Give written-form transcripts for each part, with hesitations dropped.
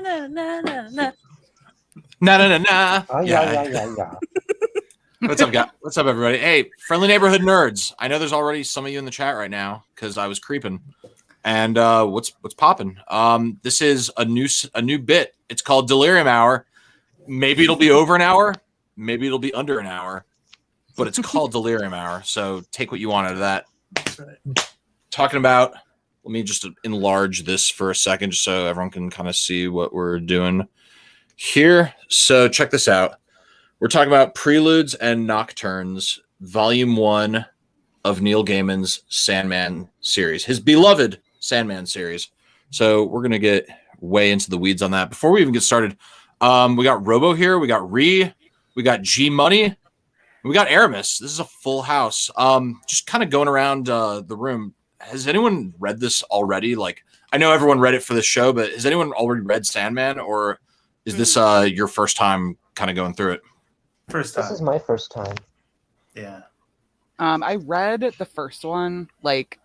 na na na na. Na na na na. Yeah. What's up, guys? What's up, everybody? Hey, friendly neighborhood nerds. I know there's already some of you in the chat right now because I was creeping. And what's popping? This is a new bit. It's called Delirium Hour. Maybe it'll be over an hour. Maybe it'll be under an hour. But it's called Delirium Hour. So take what you want out of that. That's right. Talking about. Let me just enlarge this for a second, just so everyone can kind of see what we're doing here. So check this out. We're talking about Preludes and Nocturnes, Volume 1 of Neil Gaiman's Sandman series, his beloved Sandman series. So we're going to get way into the weeds on that. Before we even get started, we got Robo here, we got Ree, we got G Money, we got Aramis. This is a full house. Just kind of going around the room. Has anyone read this already? Like, I know everyone read it for the show, but has anyone already read Sandman, or is this your first time kind of going through it? First time. This is my first time. Yeah. I read the first one like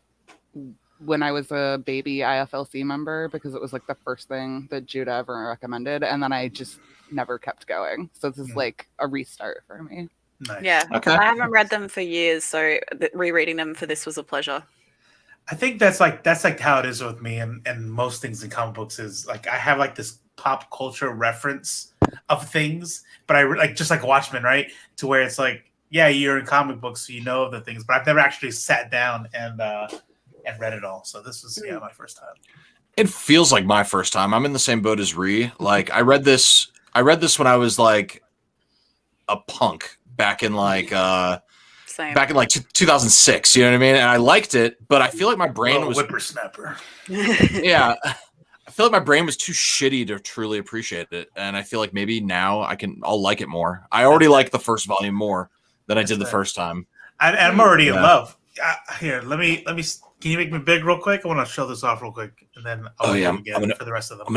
when I was a baby IFLC member because it was like the first thing that Judah ever recommended, and then I just never kept going. So this is like a restart for me. Nice. Yeah. Okay. I haven't read them for years, so rereading them for this was a pleasure. I think that's like how it is with me and most things in comic books is like I have like this pop culture reference of things, but I like just like Watchmen, right? To where it's like, yeah, you're in comic books, so you know the things, but I've never actually sat down and read it all. So this was my first time. It feels like my first time. I'm in the same boat as Ree. Like I read this when I was like a punk back in like Same. back in like 2006, you know what I mean? And I liked it, but I feel like my brain Little was whippersnapper. yeah. I feel like my brain was too shitty to truly appreciate it, and I feel like maybe now I'll like it more. I already like the first volume more than I did the first time. I'm already in love. Here, let me. Can you make me big real quick? I want to show this off real quick, and then I'll do it again for the rest of them.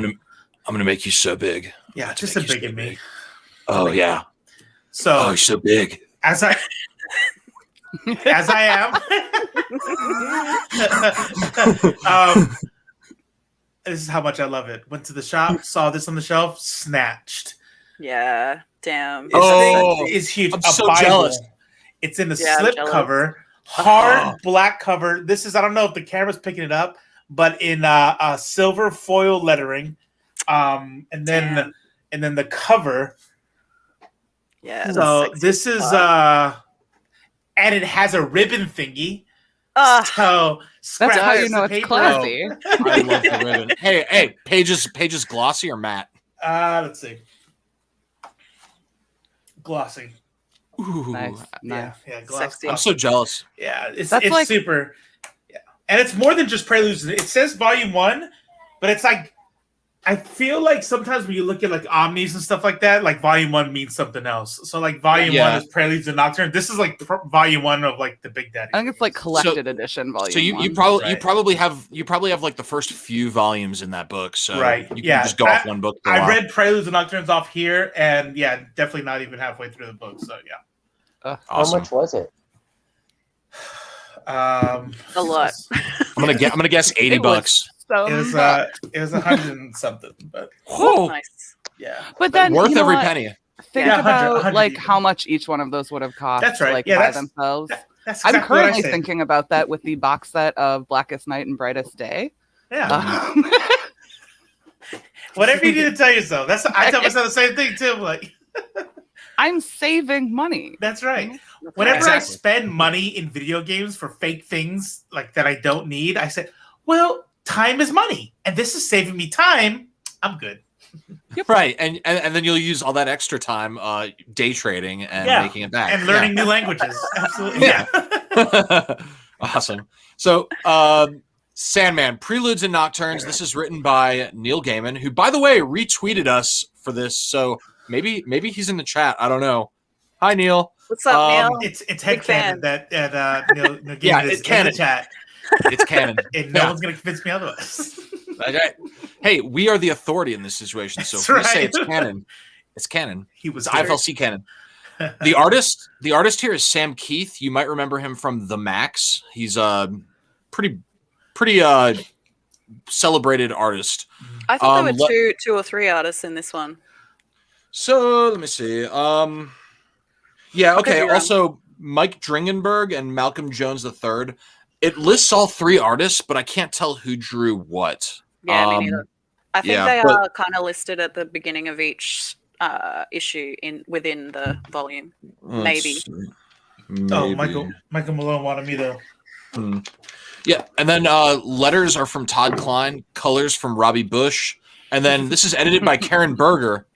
I'm gonna make you so big. Yeah, just a big in me. Oh yeah. So you're so big. As I am. This is how much I love it. Went to the shop, saw this on the shelf, snatched. Yeah, damn. It's huge. I'm so jealous. It's in the slip cover, hard black cover. This is, I don't know if the camera's picking it up, but in silver foil lettering. And then the cover. Yeah. So this is and it has a ribbon thingy. So that's how you know it's classy. I love the ribbon. Hey, pages glossy or matte? Let's see. Glossy. Ooh, nice. Yeah, glossy. I'm so jealous. Yeah, it's like, super. Yeah, and it's more than just Preludes. It says Volume 1, but it's like I feel like sometimes when you look at like omnis and stuff like that, like Volume 1 means something else. So like Volume 1 is Preludes and Nocturnes. This is like Volume 1 of like the Big Daddy. I think it's like collected edition volume. So you probably have like the first few volumes in that book. So you can just go off one book. I read Preludes and Nocturnes off here, and yeah, definitely not even halfway through the book. So yeah. Awesome. How much was it? A lot. I'm gonna guess $80. It was 100 and something, but Nice. Yeah. But then worth every penny. Think about like how much each one of those would have cost. That's right. Like Yeah, by themselves. That's I'm exactly currently thinking about that with the box set of Blackest Night and Brightest Day. Yeah. Whatever you need to tell yourself. I tell myself the same thing too. Like I'm saving money. That's right. Whenever I spend money in video games for fake things like that I don't need, I say, well, time is money, and this is saving me time. I'm good. Right, and then you'll use all that extra time day trading and making it back and learning new languages. Absolutely, yeah. Awesome. So, Sandman, Preludes and Nocturnes. This is written by Neil Gaiman, who, by the way, retweeted us for this. So maybe he's in the chat. I don't know. Hi, Neil. What's up, Neil? It's headcanon that Neil Gaiman yeah, is it's canon. in the chat. It's canon. And no one's going to convince me otherwise. Okay. Hey, we are the authority in this situation. So if we say it's canon, it's canon. It's IFLC canon. The artist here is Sam Keith. You might remember him from The Max. He's a pretty celebrated artist. I thought there Um, were let- two or three artists in this one. So let me see. Yeah, could okay. be wrong. Also, Mike Dringenberg and Malcolm Jones III. It lists all three artists, but I can't tell who drew what. Yeah, me neither. I think yeah, they but- are kind of listed at the beginning of each issue within the volume. Maybe. Let's see. Oh, Maybe. Michael Malone wanted me to. Yeah, and then letters are from Todd Klein, colors from Robbie Bush, and then this is edited by Karen Berger,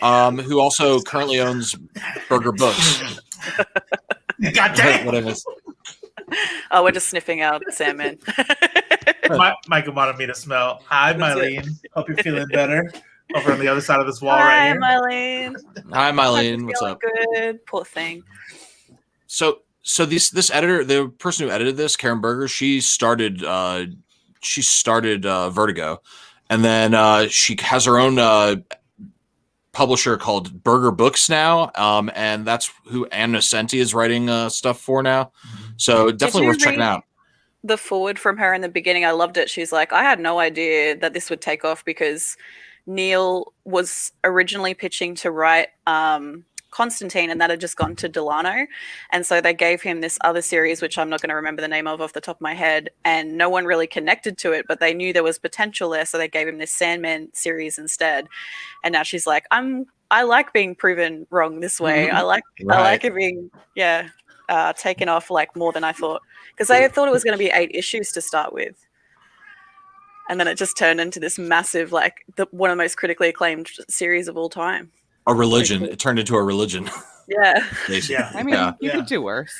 who also currently owns Berger Books. God damn! What it is. Oh, we're just sniffing out Sandman. Michael wanted me to smell. Hi, That's it. Mylene. Hope you're feeling better. Over on the other side of this wall, Hi, right here. Mylene. Hi, Hope Mylene. you're What's feeling up? Good. Poor thing. So this editor, the person who edited this, Karen Berger, she started Vertigo, and then she has her own publisher called Berger Books now, and that's who Ann Nocenti is writing stuff for now. So definitely you worth checking read- out. The forward from her in the beginning, I loved it. She's like, I had no idea that this would take off because Neil was originally pitching to write Constantine, and that had just gone to Delano. And so they gave him this other series, which I'm not going to remember the name of off the top of my head. And no one really connected to it, but they knew there was potential there. So they gave him this Sandman series instead. And now she's like, I like being proven wrong this way. I like it being, taken off like more than I thought. Because I thought it was going to be 8 issues to start with. And then it just turned into this massive, like, one of the most critically acclaimed series of all time. A religion. Cool. It turned into a religion. Yeah. Basically. Yeah. I mean, you could do worse.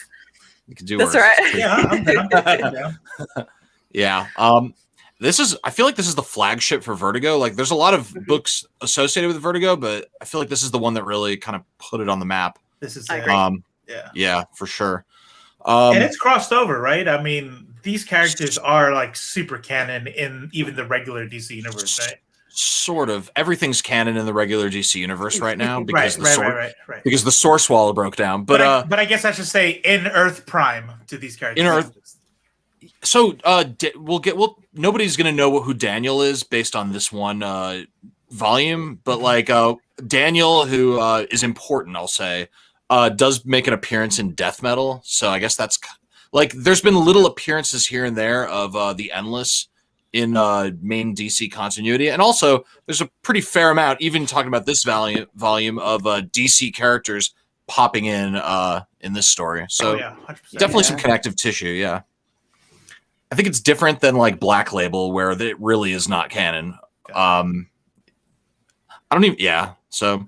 You could do That's worse. right. Yeah, I'm good. Yeah. I feel like this is the flagship for Vertigo. Like there's a lot of books associated with Vertigo, but I feel like this is the one that really kind of put it on the map. This is I it. agree. Yeah, for sure. And it's crossed over, right? I mean, these characters are like super canon in even the regular DC universe, right? Sort of. Everything's canon in the regular DC universe right now because Right. because the source wall broke down. But I guess I should say in Earth Prime to these characters. In Earth- So nobody's gonna know who Daniel is based on this one volume, but like Daniel, who is important, I'll say, does make an appearance in Death Metal. So I guess that's like there's been little appearances here and there of the Endless in main DC continuity, and also there's a pretty fair amount, even talking about this volume of DC characters popping in this story. So 100%. definitely some connective tissue. Yeah. I think it's different than like Black Label, where it really is not canon. I don't even. Yeah, so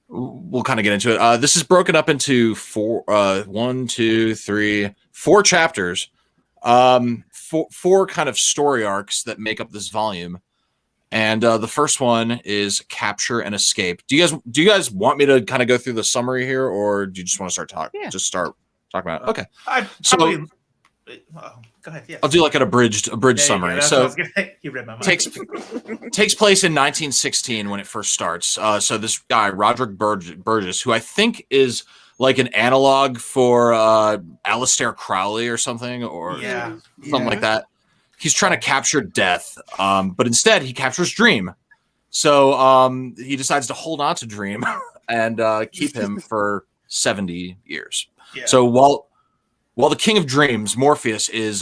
we'll kind of get into it. This is broken up into four chapters, four kind of story arcs that make up this volume. And the first one is Capture and Escape. Do you guys want me to kind of go through the summary here, or do you just want to start talking? Yeah. Just start talking about it? Okay. Go ahead. Yes. I'll do like an abridged summary. So you read my mind. takes place in 1916 when it first starts. So this guy Roderick Burgess, who I think is like an analog for Aleister Crowley or something, or something like that. He's trying to capture Death, but instead he captures Dream. So he decides to hold on to Dream and keep him for 70 years. Yeah. So while the King of Dreams, Morpheus, is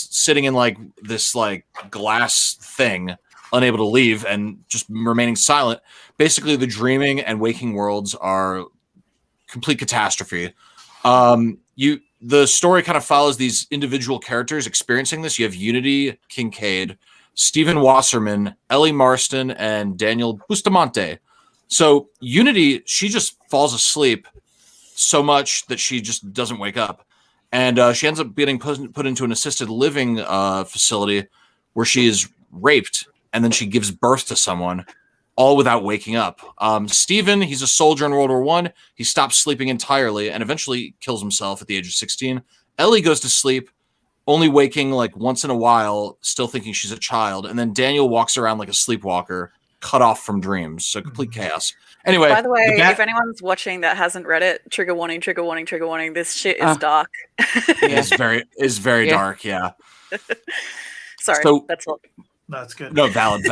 sitting in like this like glass thing, unable to leave and just remaining silent. Basically, the dreaming and waking worlds are complete catastrophe. The story kind of follows these individual characters experiencing this. You have Unity Kincaid, Stephen Wasserman, Ellie Marston, and Daniel Bustamante. So Unity, she just falls asleep so much that she just doesn't wake up. And she ends up getting put into an assisted living facility where she is raped, and then she gives birth to someone, all without waking up. Stephen, he's a soldier in World War I. He stops sleeping entirely and eventually kills himself at the age of 16. Ellie goes to sleep, only waking like once in a while, still thinking she's a child. And then Daniel walks around like a sleepwalker, cut off from dreams. So complete chaos. Anyway, by the way, if anyone's watching that hasn't read it, trigger warning, trigger warning, trigger warning. This shit is dark. It's very dark. Yeah. Sorry, So- that's all. That's good. No, valid.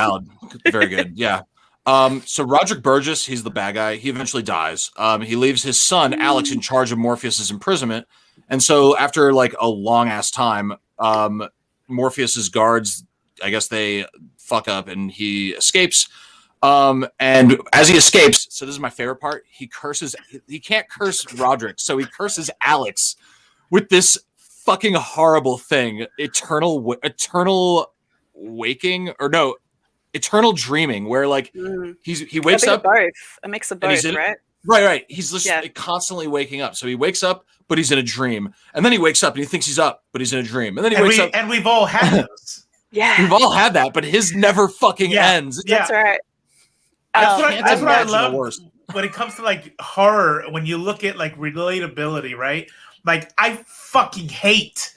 Very good. Yeah. So Roderick Burgess, he's the bad guy. He eventually dies. He leaves his son, Alex, in charge of Morpheus's imprisonment. And so after like a long ass time, Morpheus's guards, I guess they fuck up and he escapes. And as he escapes, so this is my favorite part, he can't curse Roderick, so he curses Alex with this fucking horrible thing, eternal waking, or no, eternal dreaming, where like he wakes up, a mix of both, right? Right. He's just constantly waking up. So he wakes up, but he's in a dream, and then he wakes up and he thinks he's up, but he's in a dream, and then he wakes up. And we've all had those. Yeah, we've all had that, but his never fucking ends. That's right. That's what I love when it comes to like horror. When you look at like relatability, right? Like I fucking hate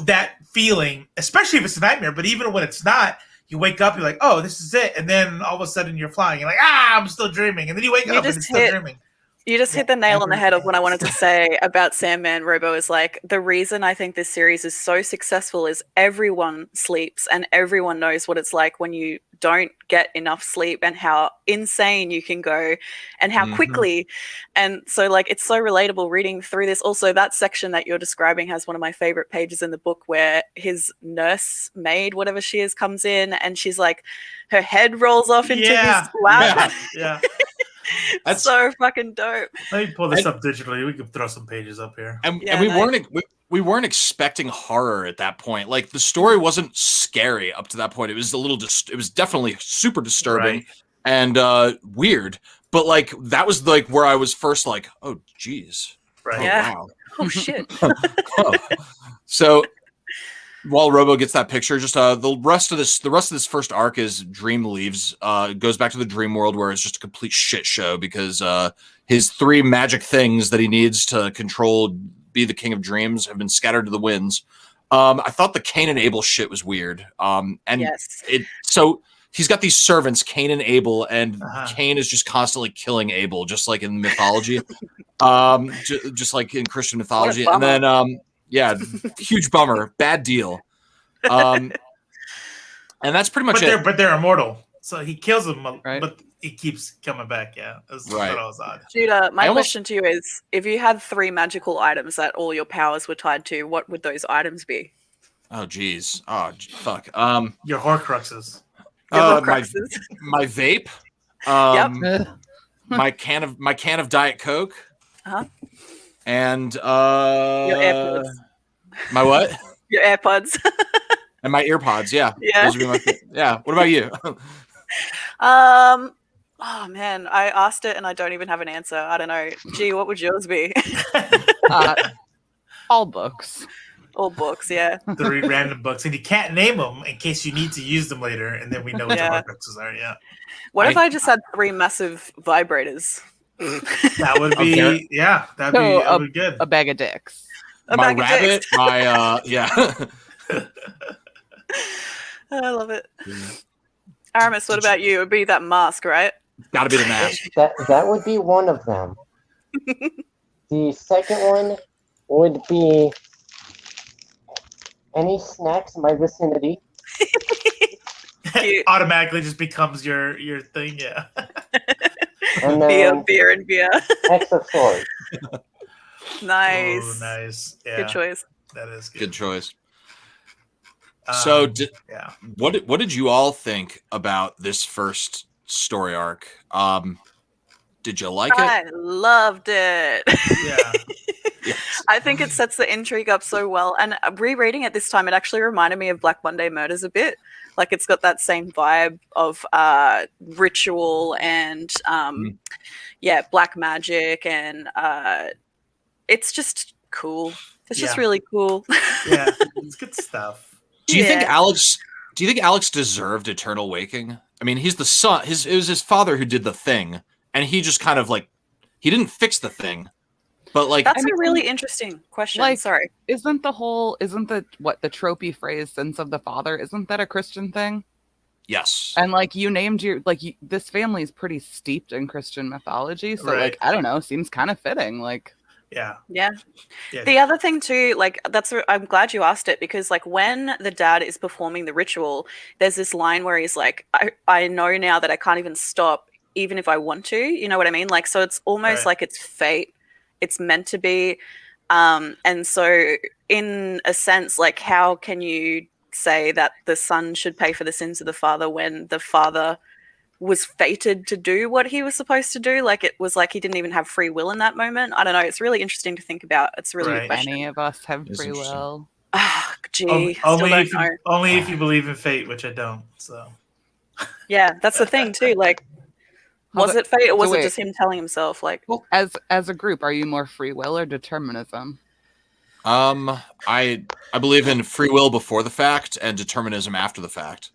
that feeling, especially if it's a nightmare. But even when it's not, you wake up, you're like, "Oh, this is it," and then all of a sudden you're flying. You're like, I'm still dreaming," and then you wake up and it's still dreaming. You just hit the nail on the head of what I wanted to say about Sandman. Robo is like, the reason I think this series is so successful is everyone sleeps and everyone knows what it's like when you don't get enough sleep and how insane you can go and how quickly. And so like, it's so relatable reading through this. Also, that section that you're describing has one of my favorite pages in the book where his nurse maid, whatever she is, comes in and she's like, her head rolls off into his lap. Yeah. That's so fucking dope. Let me pull this up digitally. We could throw some pages up here. And we weren't expecting horror at that point. Like the story wasn't scary up to that point. It was it was definitely super disturbing and weird. But like that was like where I was first like, oh geez. Right. Oh, yeah. wow. Oh shit. So while Robo gets that picture, just the rest of this first arc is Dream leaves, goes back to the dream world where it's just a complete shit show because his 3 magic things that he needs to control, be the king of dreams, have been scattered to the winds. I thought the Cain and Abel shit was weird. So he's got these servants, Cain and Abel, and Cain is just constantly killing Abel, just like in mythology, just like in Christian mythology, and then. Yeah, huge bummer. Bad deal. And that's pretty much it. But they're immortal. So he kills them, but he keeps coming back. Yeah, that was odd. Judah, my question to you is, if you had 3 magical items that all your powers were tied to, what would those items be? Oh, geez. Oh, fuck. Your Horcruxes. My vape. my can of Diet Coke. And your AirPods. My what? Your AirPods. And my earpods, yeah. Yeah. Yeah. What about you? Oh man, I asked it and I don't even have an answer. I don't know. Gee, what would yours be? All books. All books, yeah. 3 random books, and you can't name them in case you need to use them later, and then we know what the Horcruxes are. Yeah. What if I just had 3 massive vibrators? That would be that'd be good. A bag of dicks. My rabbit, my I love it. Aramis, what about you? It would be that mask, right? Gotta be the mask. That would be one of them. The second one would be any snacks in my vicinity. Automatically just becomes your thing, yeah. And then beer and beer. Accessories. Nice. Ooh, nice. Yeah. Good choice. That is good choice. So, what did you all think about this first story arc? Did you like it? I loved it. Yeah. Yes. I think it sets the intrigue up so well. And rereading it this time, it actually reminded me of Black Monday Murders a bit. Like it's got that same vibe of ritual and black magic, and it's just cool. It's just really cool. Yeah, it's good stuff. Do you think Alex deserved eternal waking? I mean, he's the son. It was his father who did the thing, and he just kind of like he didn't fix the thing. But like that's a really interesting question. Like, sorry. Isn't the tropey phrase "sins of the father"? Isn't that a Christian thing? Yes. And like you named this family is pretty steeped in Christian mythology, so like I don't know, seems kind of fitting. Like Yeah. Yeah. Yeah. The other thing too, like I'm glad you asked it, because like when the dad is performing the ritual, there's this line where he's like, I know now that I can't even stop even if I want to, you know what I mean? Like, so it's almost Right. like it's fate. It's meant to be. And so in a sense, like how can you say that the son should pay for the sins of the father when the father was fated to do what he was supposed to do? Like it was like he didn't even have free will in that moment. I don't know. It's really interesting to think about. It's a really good Right. question. Any of us have It's free interesting. will. Ah, gee, still Only don't if you, know. only if you believe in fate, which I don't. So Yeah, that's the thing too. Like, was it fate, or was it wait. just him telling himself? Like, As a group, are you more free will or determinism? I believe in free will before the fact and determinism after the fact.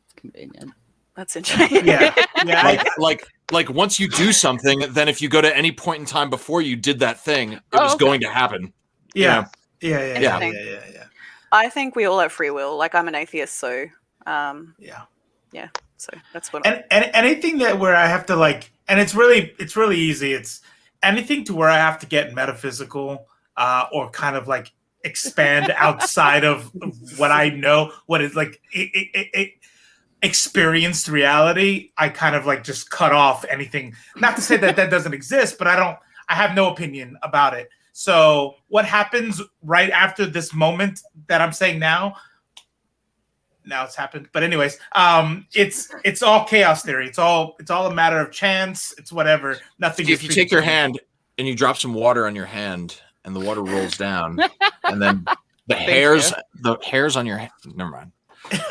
It's convenient. that's interesting. yeah, yeah. Like once you do something, then if you go to any point in time before you did that thing, it was going to happen. Yeah. You know? Yeah. I think we all have free will. Like, I'm an atheist, so Yeah. So that's what. And anything that where I have to like, and it's really easy. It's anything to where I have to get metaphysical, or kind of like expand outside of what I know, what is like experienced reality. I kind of like just cut off anything. Not to say that doesn't exist, but I have no opinion about it. So what happens right after this moment that I'm saying now it's happened. But anyways, it's all chaos theory. It's all a matter of chance. It's whatever. Nothing. If you take your hand and you drop some water on your hand, and the water rolls down, and then the hairs on your hand. Never mind.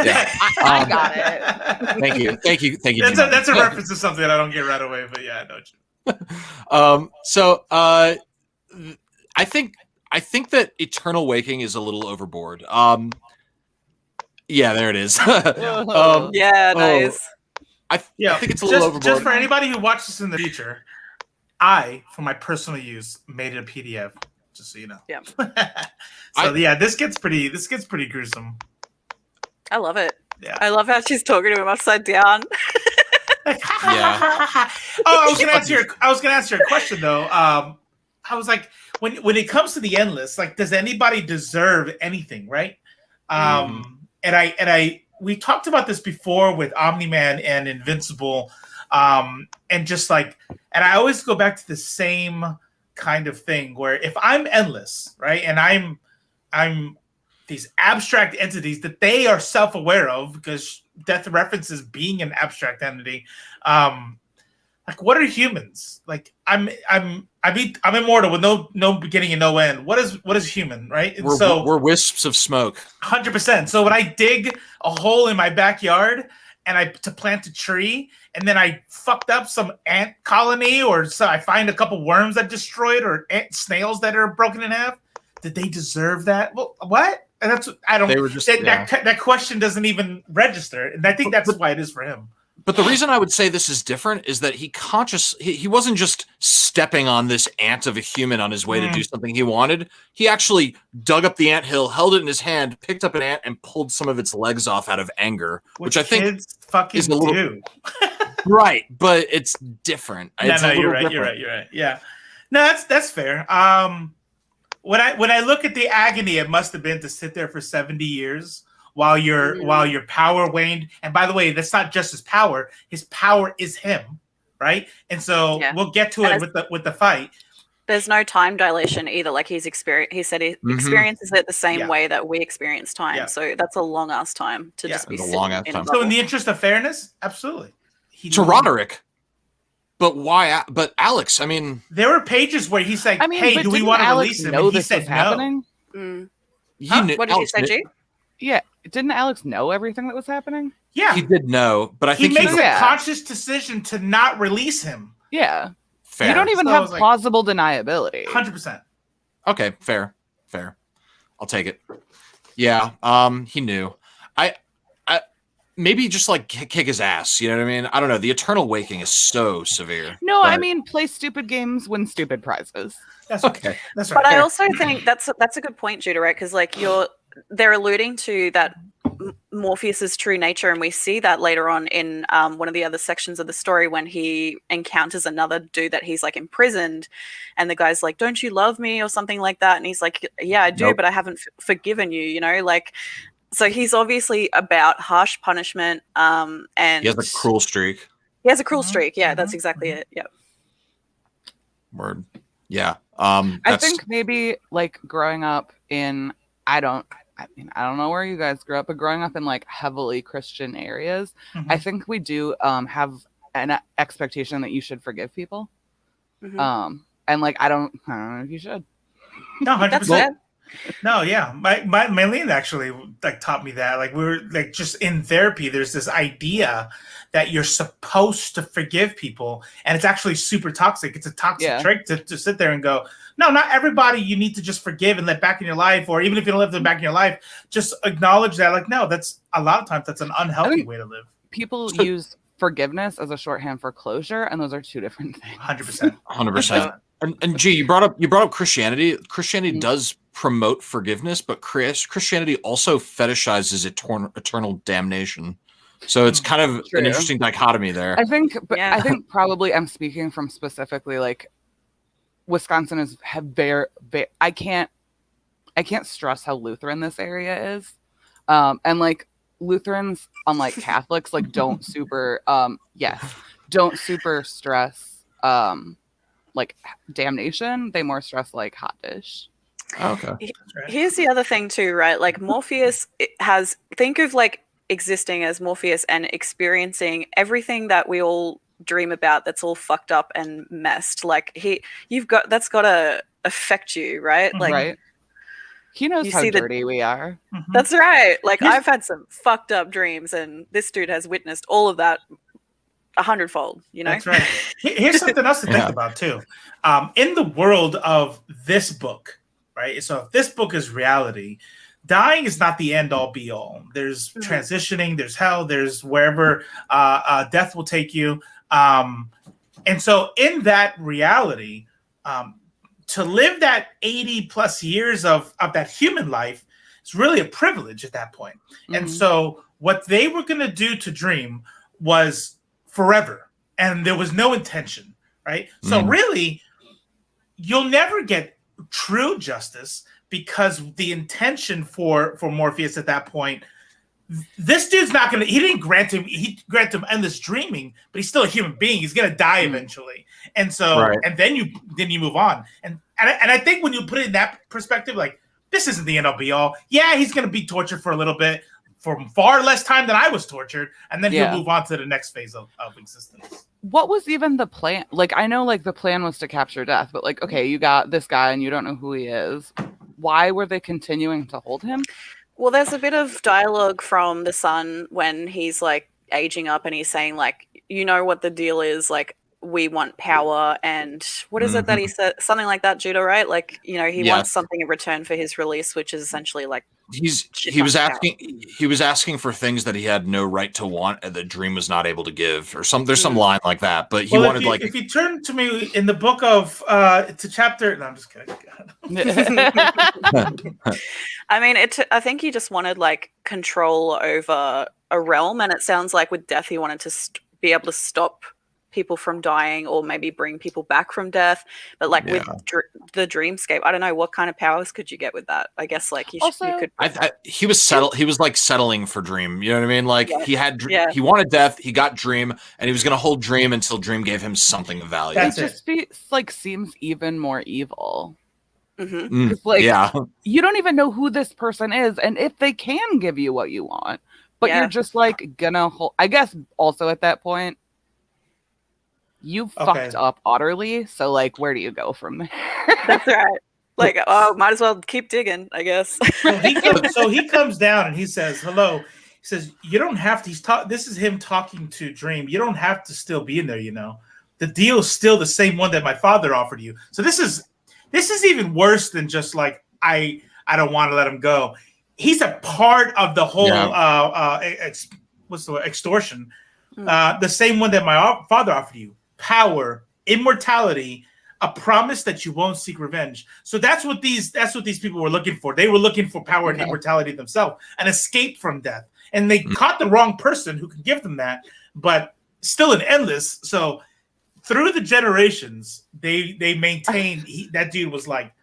Yeah, I got it. Thank you. That's a reference to something that I don't get right away. But yeah, no. So I think that eternal waking is a little overboard. Yeah, there it is. Yeah, nice. I think it's a little overboard. Just for anybody who watches this in the future, I, for my personal use, made it a PDF. Just so you know. Yeah. This gets pretty gruesome. I love it. Yeah. I love how she's talking to him upside down. Yeah. I was gonna answer your question though. I was like, when it comes to the endless, like, does anybody deserve anything, right? And we talked about this before with Omni-Man and Invincible, and just like, and I always go back to the same kind of thing where if I'm endless, right, and I'm these abstract entities that they are self-aware of, because death references being an abstract entity, like, what are humans? Like, I'm immortal with no beginning and no end. What is human, right? And we're wisps of smoke. 100%. So when I dig a hole in my backyard and to plant a tree, and then I fucked up some ant colony, or so I find a couple worms that destroyed, or snails that are broken in half, did they deserve that? Well, what? And that's, I don't. They were just, that question doesn't even register, and I think that's why it is for him. But the reason I would say this is different is that he wasn't just stepping on this ant of a human on his way to do something he wanted. He actually dug up the anthill, held it in his hand, picked up an ant, and pulled some of its legs off out of anger, which I think is a little right. But it's different. No, you're right. Yeah, no, that's fair. When I look at the agony it must have been to sit there for 70 years. While your power waned, and by the way, that's not just his power is him, right? And so we'll get to it with the fight. There's no time dilation either. Like he said he experiences it the same way that we experience time. Yeah. So that's a long ass time to just be sitting in a bubble. So in the interest of fairness, absolutely. To Roderick. But why? But Alex, I mean, there were pages where he's like, "Hey, do we want to release him?" And he said no. What did he say, G? Yeah, didn't Alex know everything that was happening? Yeah, he did know, but I think he makes a conscious decision to not release him. Yeah, fair. You don't even have plausible deniability. 100%. Okay, fair. I'll take it. Yeah, he knew. I maybe just like kick his ass. You know what I mean? I don't know. The eternal waking is so severe. No, I mean play stupid games, win stupid prizes. That's okay. That's right. But I also think that's a good point, Judah, right? Because like they're alluding to that Morpheus's true nature, and we see that later on in one of the other sections of the story when he encounters another dude that he's like imprisoned, and the guy's like, "Don't you love me?" or something like that, and he's like, "Yeah, I do, Nope. but I haven't forgiven you." You know, like, so he's obviously about harsh punishment. And He has a cruel streak. He has a cruel streak. Yeah, that's exactly it. Yeah. Word. Yeah. I think maybe like growing up in I don't know where you guys grew up, but growing up in like heavily Christian areas, I think we do have an expectation that you should forgive people. And like I don't know if you should. No, 100%. That's No, yeah. My Maylene actually like taught me that. Like we were like just in therapy, there's this idea that you're supposed to forgive people, and it's actually super toxic. It's a toxic trick to sit there and go, no, not everybody you need to just forgive and let back in your life, or even if you don't let them back in your life, just acknowledge that. Like, no, that's a lot of times that's an unhealthy way to live. People use forgiveness as a shorthand for closure, and those are two different things. 100%. 100%. And G, you brought up Christianity. Christianity does promote forgiveness, but Christianity also fetishizes eternal damnation. So it's kind of an interesting dichotomy there. I think probably I'm speaking from specifically like Wisconsin have very I can't stress how Lutheran this area is, and like Lutherans, unlike Catholics, like don't super stress like damnation. They more stress like hot dish. Okay. Here's the other thing too, right? Like Morpheus think of like existing as Morpheus and experiencing everything that we all dream about that's all fucked up and messed. Like that's gotta affect you, right? Like right. He knows how dirty we are. That's right. Like I've had some fucked up dreams, and this dude has witnessed all of that 100-fold, you know? That's right. Here's something else to think about too. In the world of this book, right? So if this book is reality, dying is not the end all be all. There's transitioning, there's hell, there's wherever death will take you. And so in that reality, to live that 80 plus years of that human life is really a privilege at that point. And so what they were going to do to Dream was forever, and there was no intention, right? So really, you'll never get true justice because the intention for Morpheus at that point, this dude's not gonna. He didn't grant him. He granted him endless dreaming, but he's still a human being. He's gonna die eventually, and so and then you move on. And I think when you put it in that perspective, like this isn't the end all be all. Yeah, he's gonna be tortured for a little bit, for far less time than I was tortured, and then he'll move on to the next phase of existence. What was even the plan? Like, I know, like, the plan was to capture Death, but, like, okay, you got this guy and you don't know who he is. Why were they continuing to hold him? Well, there's a bit of dialogue from the son when he's, like, aging up and he's saying, like, you know what the deal is, like, we want power, and what is it that he said? Something like that, Judah, right? Like, you know, he wants something in return for his release, which is essentially, like, he was asking for things that he had no right to want and that Dream was not able to give, or there's some line like that, but he wanted if you turn to me in the book of to chapter, no, I'm just kidding. I mean, I think he just wanted like control over a realm, and it sounds like with Death he wanted to be able to stop people from dying, or maybe bring people back from death. But like with the dreamscape, I don't know, what kind of powers could you get with that? I guess like you could. He was like settling for Dream. You know what I mean? Like he wanted Death, he got Dream, and he was going to hold Dream until Dream gave him something of value. It just seems even more evil. You don't even know who this person is, and if they can give you what you want, but you're just like gonna hold. I guess also at that point, you fucked up utterly, so like where do you go from there? That's right. Like, might as well keep digging, I guess. So he comes down and he says, hello. He says, you don't have to, this is him talking to Dream. You don't have to still be in there, you know. The deal's still the same one that my father offered you. So this is even worse than just like, I don't want to let him go. He's a part of the whole extortion. The same one that my father offered you. Power, immortality, a promise that you won't seek revenge. So that's what these people were looking for. They were looking for power and immortality themselves, an escape from death. and they caught the wrong person who could give them that, but still an endless. So through the generations, they maintained that dude was like,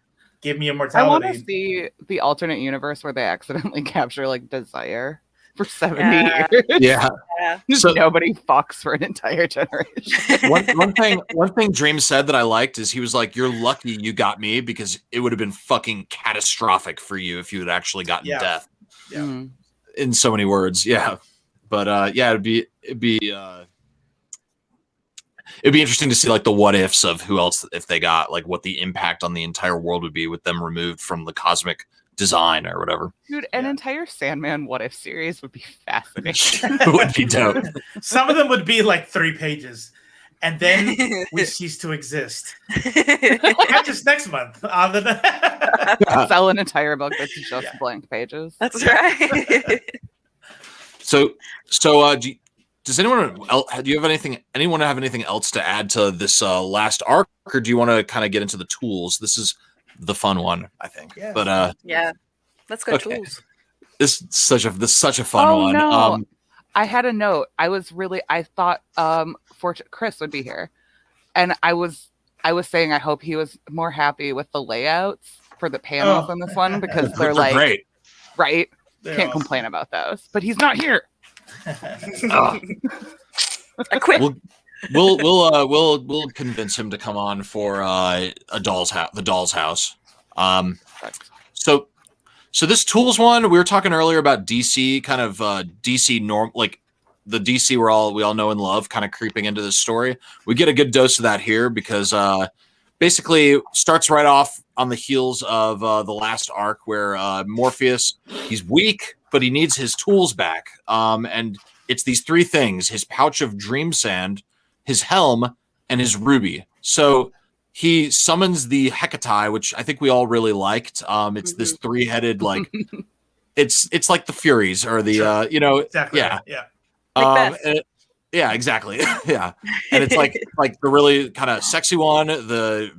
give me I immortality. want to see the alternate universe where they accidentally capture like Desire for 70 Yeah. years. Yeah. Yeah. So Nobody fucks for an entire generation. one thing Dream said that I liked is he was like, "You're lucky you got me because it would have been fucking catastrophic for you if you had actually gotten Yeah. death." Yeah. Mm. In so many words, yeah. But yeah, it'd be interesting to see like the what ifs of who else if they got like what the impact on the entire world would be with them removed from the cosmic design or whatever. Dude, an Yeah. entire Sandman what if series would be fascinating. It would be dope. Some of them would be like 3 pages, and then we cease to exist. Catch us next month on the. Sell an entire book that's just Yeah. blank pages. That's right. So does anyone do you have anyone have anything else to add to this last arc, or do you want to kind of get into the tools? This is the fun one, I think. Yeah. But Yeah. Let's go Okay. tools. this is such a fun Oh, one. no. I had a note. I thought Chris would be here. And I was saying I hope he was more happy with the layouts for the panels in this one because they're like great. right. They're Can't awesome. complain about those. But he's not here. Oh, I quit. we'll convince him to come on for the Doll's House. So this tools one, we were talking earlier about DC, kind of DC norm, like the DC we all know and love, kind of creeping into this story. We get a good dose of that here because basically starts right off on the heels of the last arc where Morpheus, he's weak, but he needs his tools back. And it's these 3 things: his pouch of dream sand, his helm, and his ruby. So he summons the Hecate, which I think we all really liked. It's this 3-headed, like it's like the Furies or the Sure. Exactly. yeah. Yeah. Macbeth. Yeah, exactly. Yeah. And it's like the really kind of sexy one, the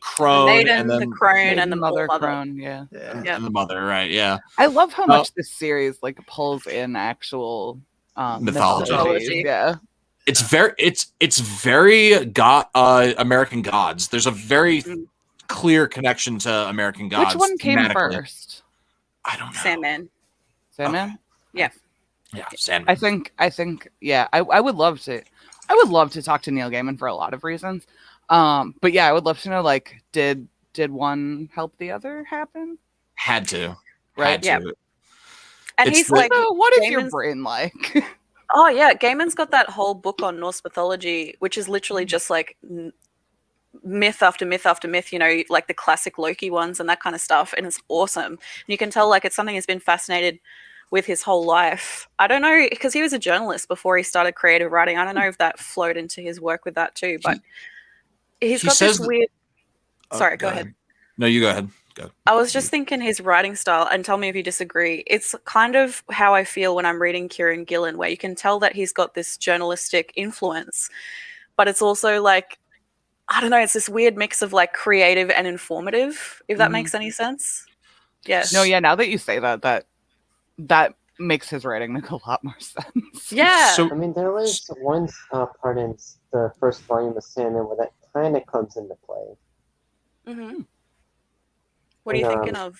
crone, Maiden, and then the crone, and the mother mother. crone, yeah. Yeah. Yeah. and the mother, right? Yeah. I love how much this series like pulls in actual Mythology. mythologies. Yeah. It's very American Gods. There's a very clear connection to American Gods. Which one came thematically. first? I don't know. Sandman. Sandman? Yeah. Yeah, Sandman. I think yeah, I would love to talk to Neil Gaiman for a lot of reasons. But yeah, I would love to know like did one help the other happen? Had to. Right. Yeah. And It's he's the- like, So what is your Gaiman's- brain like? oh yeah, Gaiman's got that whole book on Norse mythology, which is literally just like myth after myth after myth, you know, like the classic Loki ones and that kind of stuff. And it's awesome. And you can tell like it's something he's been fascinated with his whole life. I don't know, because he was a journalist before he started creative writing. I don't know if that flowed into his work with that too, but he's he got says this that- weird. Oh, Sorry, go ahead. No, you go ahead. Go. I was just thinking his writing style, and tell me if you disagree. It's kind of how I feel when I'm reading Kieran Gillen, where you can tell that he's got this journalistic influence, but it's also like, I don't know, it's this weird mix of like creative and informative, if that makes any sense. Yes. No, yeah, now that you say that makes his writing make a lot more sense. Yeah. So I mean, there was one part in the first volume of Sandman where that kind of comes into play. hmm What are you And, thinking of?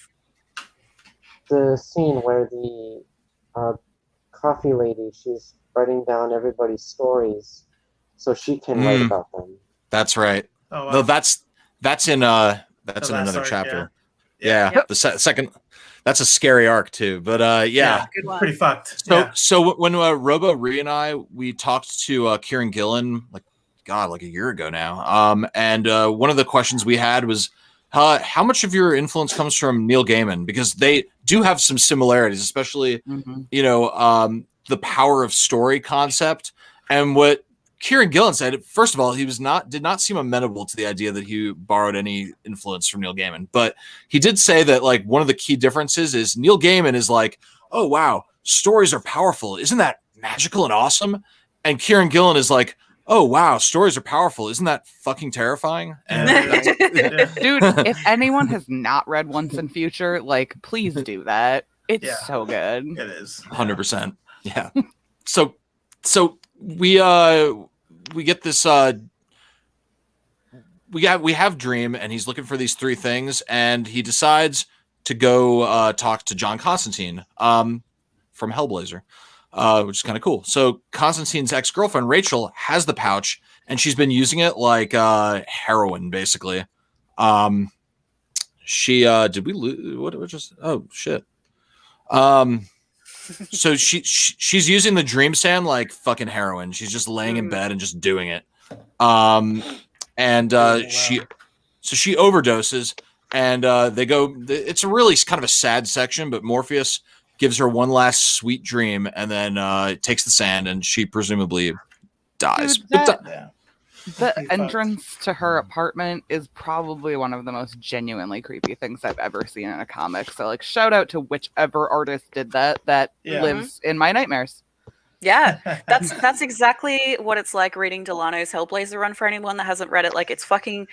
The scene where the coffee lady, she's writing down everybody's stories so she can write about them. that's right. Oh, wow. No, that's in last another arc, chapter. Yeah. Yeah. The second. That's a scary arc too. But yeah. Good one. Pretty fucked. So Yeah. so when Robo Ree and I we talked to Kieran Gillen like a year ago now. And one of the questions we had was how much of your influence comes from Neil Gaiman, because they do have some similarities, especially the power of story concept. And what Kieran Gillen said, first of all, he did not seem amenable to the idea that he borrowed any influence from Neil Gaiman, but he did say that like one of the key differences is Neil Gaiman is like, oh wow, stories are powerful, isn't that magical and awesome? And Kieran Gillen is like, oh wow, stories are powerful, isn't that fucking terrifying? And Yeah. Dude, if anyone has not read Once and Future, like please do that. It's Yeah. so good. It is. 100%. Yeah. So we get this we have Dream, and he's looking for these three things, and he decides to go talk to John Constantine from Hellblazer, which is kind of cool. So Constantine's ex-girlfriend Rachel has the pouch, and she's been using it like heroin, basically. She did we lose what just oh shit. So she's using the Dream Sand like fucking heroin. She's just laying in bed and just doing it. She overdoses, and they go. It's a really kind of a sad section, but Morpheus gives her one last sweet dream, and then takes the sand, and she presumably dies. Dude, Yeah. the entrance to her apartment is probably one of the most genuinely creepy things I've ever seen in a comic. So, like, shout out to whichever artist did that lives in my nightmares. Yeah, that's exactly what it's like reading Delano's Hellblazer run. For anyone that hasn't read it, like, it's fucking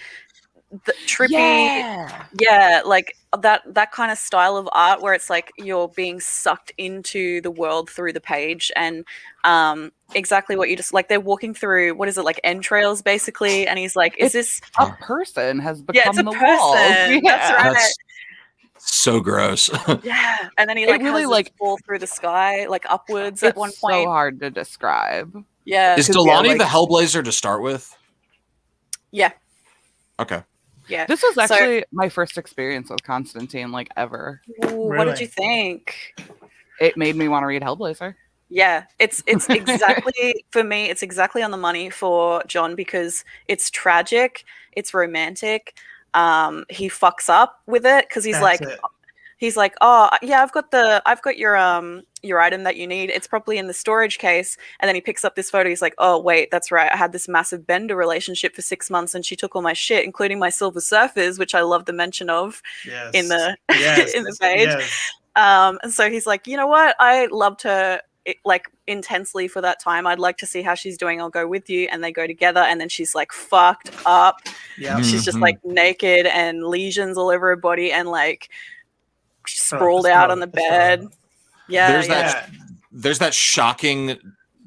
trippy. Yeah, like that kind of style of art where it's like you're being sucked into the world through the page, and exactly what you just like. They're walking through, what is it, like entrails basically, and he's like, "Is this a person has become it's a the person. walls?" Yeah. That's right. That's so gross. Yeah, and then he It like really, has like, it fall through the sky, like upwards It's at one point. so hard to describe. Yeah, Is 'Cause, Delani like- the Hellblazer to start with? yeah, Okay. yeah. This was So- actually my first experience with Constantine, like, ever. Ooh, what did you think? It made me want to read Hellblazer. Yeah, it's exactly for me. It's exactly on the money for John because it's tragic, it's romantic. He fucks up with it because he's like, oh yeah, I've got your item that you need. It's probably in the storage case. And then he picks up this photo. He's like, oh wait, that's right. I had this massive Bender relationship for 6 months, and she took all my shit, including my Silver Surfers, which I love the mention of in the in the page. Yes. And so he's like, you know what? I loved her like intensely for that time. I'd like to see how she's doing. I'll go with you. And they go together, and then she's like fucked up. Yeah. She's just like naked and lesions all over her body, and like sprawled out on the bed. Yeah, there's that shocking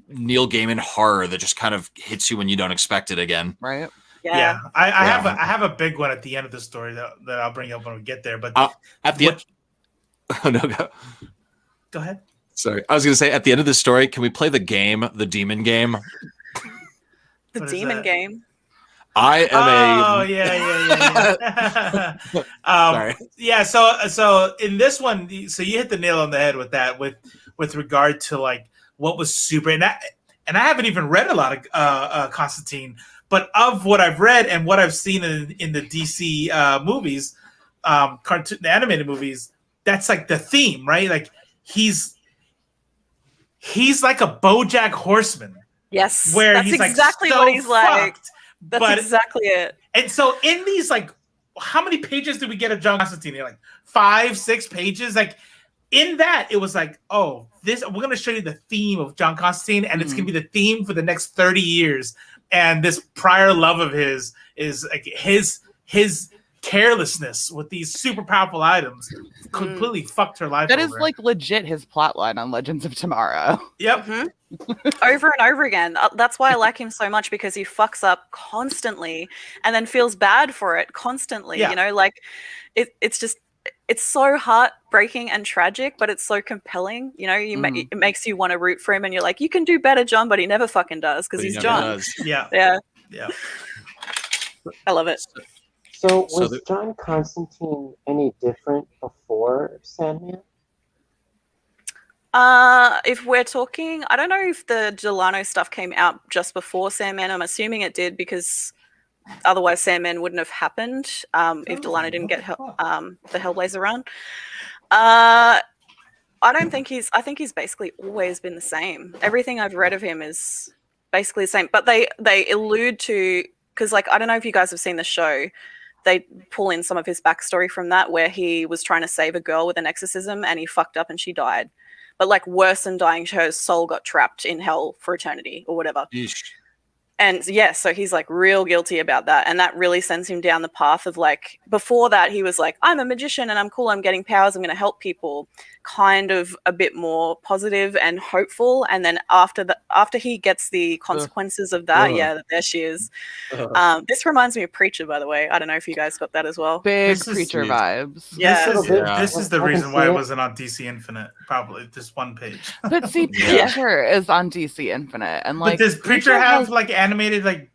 Neil Gaiman horror that just kind of hits you when you don't expect it again. Right? Yeah. I have a big one at the end of the story that I'll bring up when we get there. But at the end, oh no, go ahead. Sorry, I was going to say at the end of the story, can we play the game, the demon game? The demon game. I am yeah. Sorry. Yeah. So in this one, so you hit the nail on the head with that, with regard to like what was super, and I haven't even read a lot of Constantine, but of what I've read and what I've seen in the DC movies, cartoon animated movies, that's like the theme, right? Like he's like a BoJack Horseman. Yes, where that's he's exactly like so what he's like. fucked. That's exactly it. And so in these, like, how many pages did we get of John Constantine? Like 5-6 pages. Like in that, it was like, oh, this we're gonna show you the theme of John Constantine, and it's gonna be the theme for the next 30 years. And this prior love of his is like his carelessness with these super powerful items completely fucked her life. That is like legit his plotline on Legends of Tomorrow. Yep. Over and over again. That's why I like him so much, because he fucks up constantly and then feels bad for it constantly. Yeah. You know, like it's just, it's so heartbreaking and tragic, but it's so compelling. You know, it makes you want to root for him, and you're like, you can do better, John, but he never fucking does because he's John. Yeah. Yeah. I love it. So was John Constantine any different before Sandman? If we're talking, I don't know if the Delano stuff came out just before Sandman. I'm assuming it did, because otherwise Sandman wouldn't have happened if Delano didn't get the Hellblazer run. I don't think I think he's basically always been the same. Everything I've read of him is basically the same, but they allude to, because like, I don't know if you guys have seen the show, they pull in some of his backstory from that, where he was trying to save a girl with an exorcism and he fucked up and she died. But like, worse than dying, her soul got trapped in hell for eternity or whatever. Yeesh. And yeah, so he's like real guilty about that. And that really sends him down the path of like, before that, he was like, I'm a magician and I'm cool, I'm getting powers, I'm going to help people. kind of a bit more positive and hopeful, and then after he gets the consequences of that, there she is. This reminds me of Preacher, by the way. I don't know if you guys got that as well. Big Preacher vibes. Yeah. This is the reason why it wasn't on DC Infinite. Probably just one page. But see, Preacher is on DC Infinite, and like, but does Preacher have like animated like?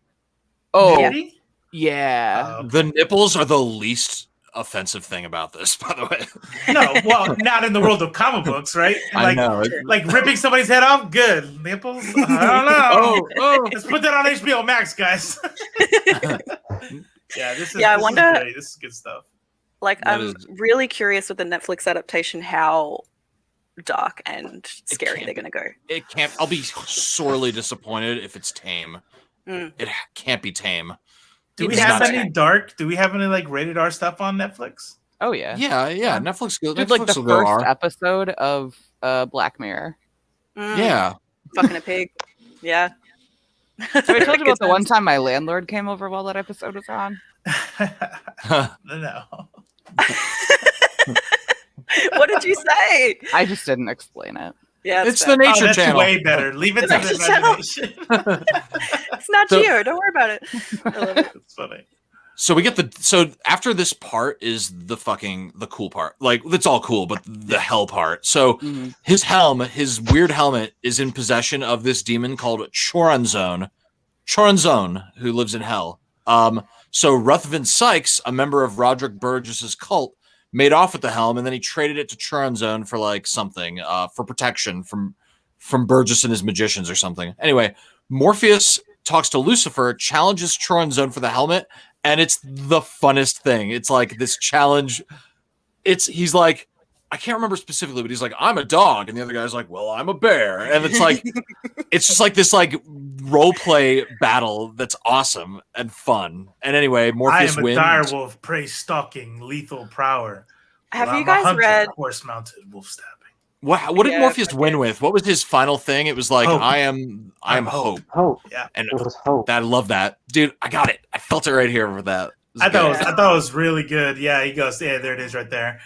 Nudity? Yeah. The nipples are the least offensive thing about this, by the way. No, well, not in the world of comic books, right? I know. Like ripping somebody's head off, good. Nipples? I don't know. Let's put that on HBO Max, guys. This is good stuff. Like, I'm really curious with the Netflix adaptation how dark and scary they're going to go. It can't. I'll be sorely disappointed if it's tame. It can't be tame. Do we have any dark? Do we have any like rated R stuff on Netflix? Oh yeah. Yeah. Netflix like the first episode of Black Mirror. Yeah. Fucking a pig. Yeah. So I told you about the one time my landlord came over while that episode was on. No. What did you say? I just didn't explain it. Yeah, it's the Nature that's Channel. Way better. Leave it to the imagination. It's not Geo. Don't worry about it. I love it. It's funny. So we get so after this part is the cool part. Like, it's all cool, but the hell part. So his weird helmet is in possession of this demon called Choronzon, who lives in hell. So Ruthven Sykes, a member of Roderick Burgess's cult, made off with the helm, and then he traded it to Choronzon for like something, for protection from Burgess and his magicians or something. Anyway, Morpheus talks to Lucifer, challenges Choronzon for the helmet, and it's the funnest thing. It's like this challenge. He's like, I can't remember specifically, but he's like, I'm a dog, and the other guy's like, well, I'm a bear, and it's like, it's just like this like role play battle that's awesome and fun. And anyway, Morpheus wins. I am a direwolf, prey stalking, lethal prowler. Have you guys read horse-mounted wolf stabbing? What did Morpheus win with? What was his final thing? It was like, hope. I am hope. Hope. Yeah, and it was hope. I love that, dude. I got it. I felt it right here with that. I thought it was really good. Yeah, he goes, yeah, there it is, right there.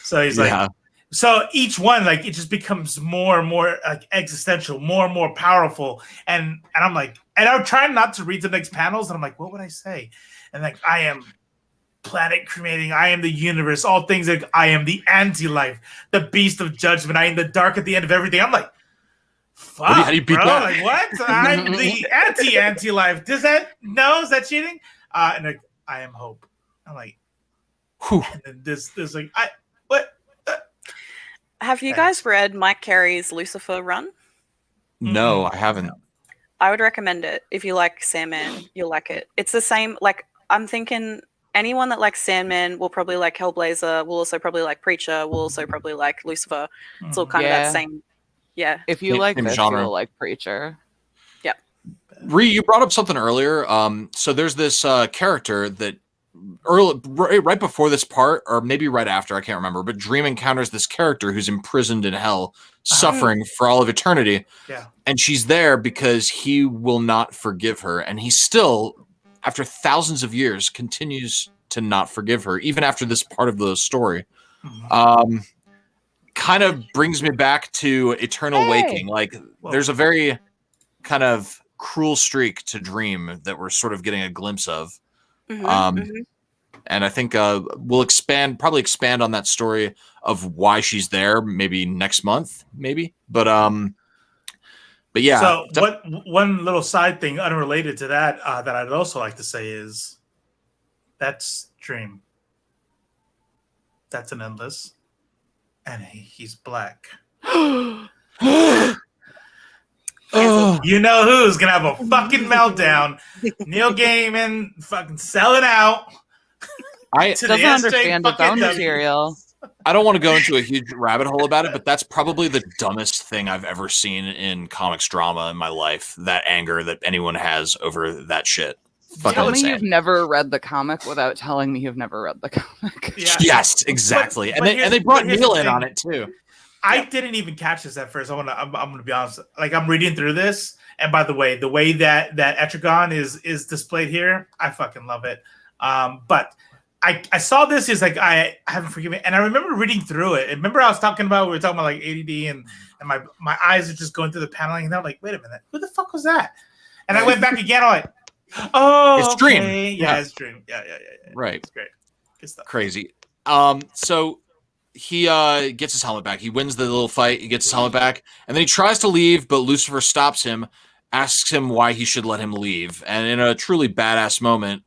So he's like, so each one, like, it just becomes more and more like existential, more and more powerful. And I'm like, and I'm trying not to read the next panels, and I'm like, what would I say? And like, I am planet cremating, I am the universe, all things, like I am the anti-life, the beast of judgment, I am the dark at the end of everything. I'm like, fuck, how do you beat that? Like, what? I'm the anti-life. Is that cheating? And like, I am hope. I'm like, whew. And then this like, what? Have you guys read Mike Carey's Lucifer run? No, I haven't. I would recommend it. If you like Sandman, you'll like it. It's the same, like, I'm thinking anyone that likes Sandman will probably like Hellblazer, will also probably like Preacher, will also probably like Lucifer. It's all kind of that same, If you like this, genre, you'll like Preacher. Yeah. Ree, you brought up something earlier. So there's this character that right before this part, or maybe right after, I can't remember, but Dream encounters this character who's imprisoned in hell, suffering for all of eternity. Yeah. And she's there because he will not forgive her. And he still, after thousands of years, continues to not forgive her, even after this part of the story. Kind of brings me back to Eternal Waking. Like, there's a very kind of cruel streak to Dream that we're sort of getting a glimpse of. And I think we'll probably expand on that story of why she's there maybe next month, maybe. But yeah. So one little side thing unrelated to that that I'd also like to say is that's Dream. That's an Endless, and he's black. You know who's gonna have a fucking meltdown? Neil Gaiman fucking selling out. Doesn't understand its own material. I don't want to go into a huge rabbit hole about it, but that's probably the dumbest thing I've ever seen in comics drama in my life. That anger that anyone has over that shit. Tell me you've never read the comic without telling me you've never read the comic. Yeah. Yes, exactly. And they brought Neil in on it too. I didn't even catch this at first. I'm gonna be honest. Like, I'm reading through this, and by the way that Etrigan is displayed here, I fucking love it. But I saw this. Is like I haven't forgiven, and I remember reading through it. Remember I was talking about we were talking about like ADD and my eyes are just going through the paneling, and I'm like, wait a minute, who the fuck was that? And I went back again. I'm like, oh, It's okay. Dream. Yeah, it's Dream. Yeah. Right. It's great. Good stuff. Crazy. So he gets his helmet back. He wins the little fight. He gets his helmet back, and then he tries to leave, but Lucifer stops him, asks him why he should let him leave, and in a truly badass moment,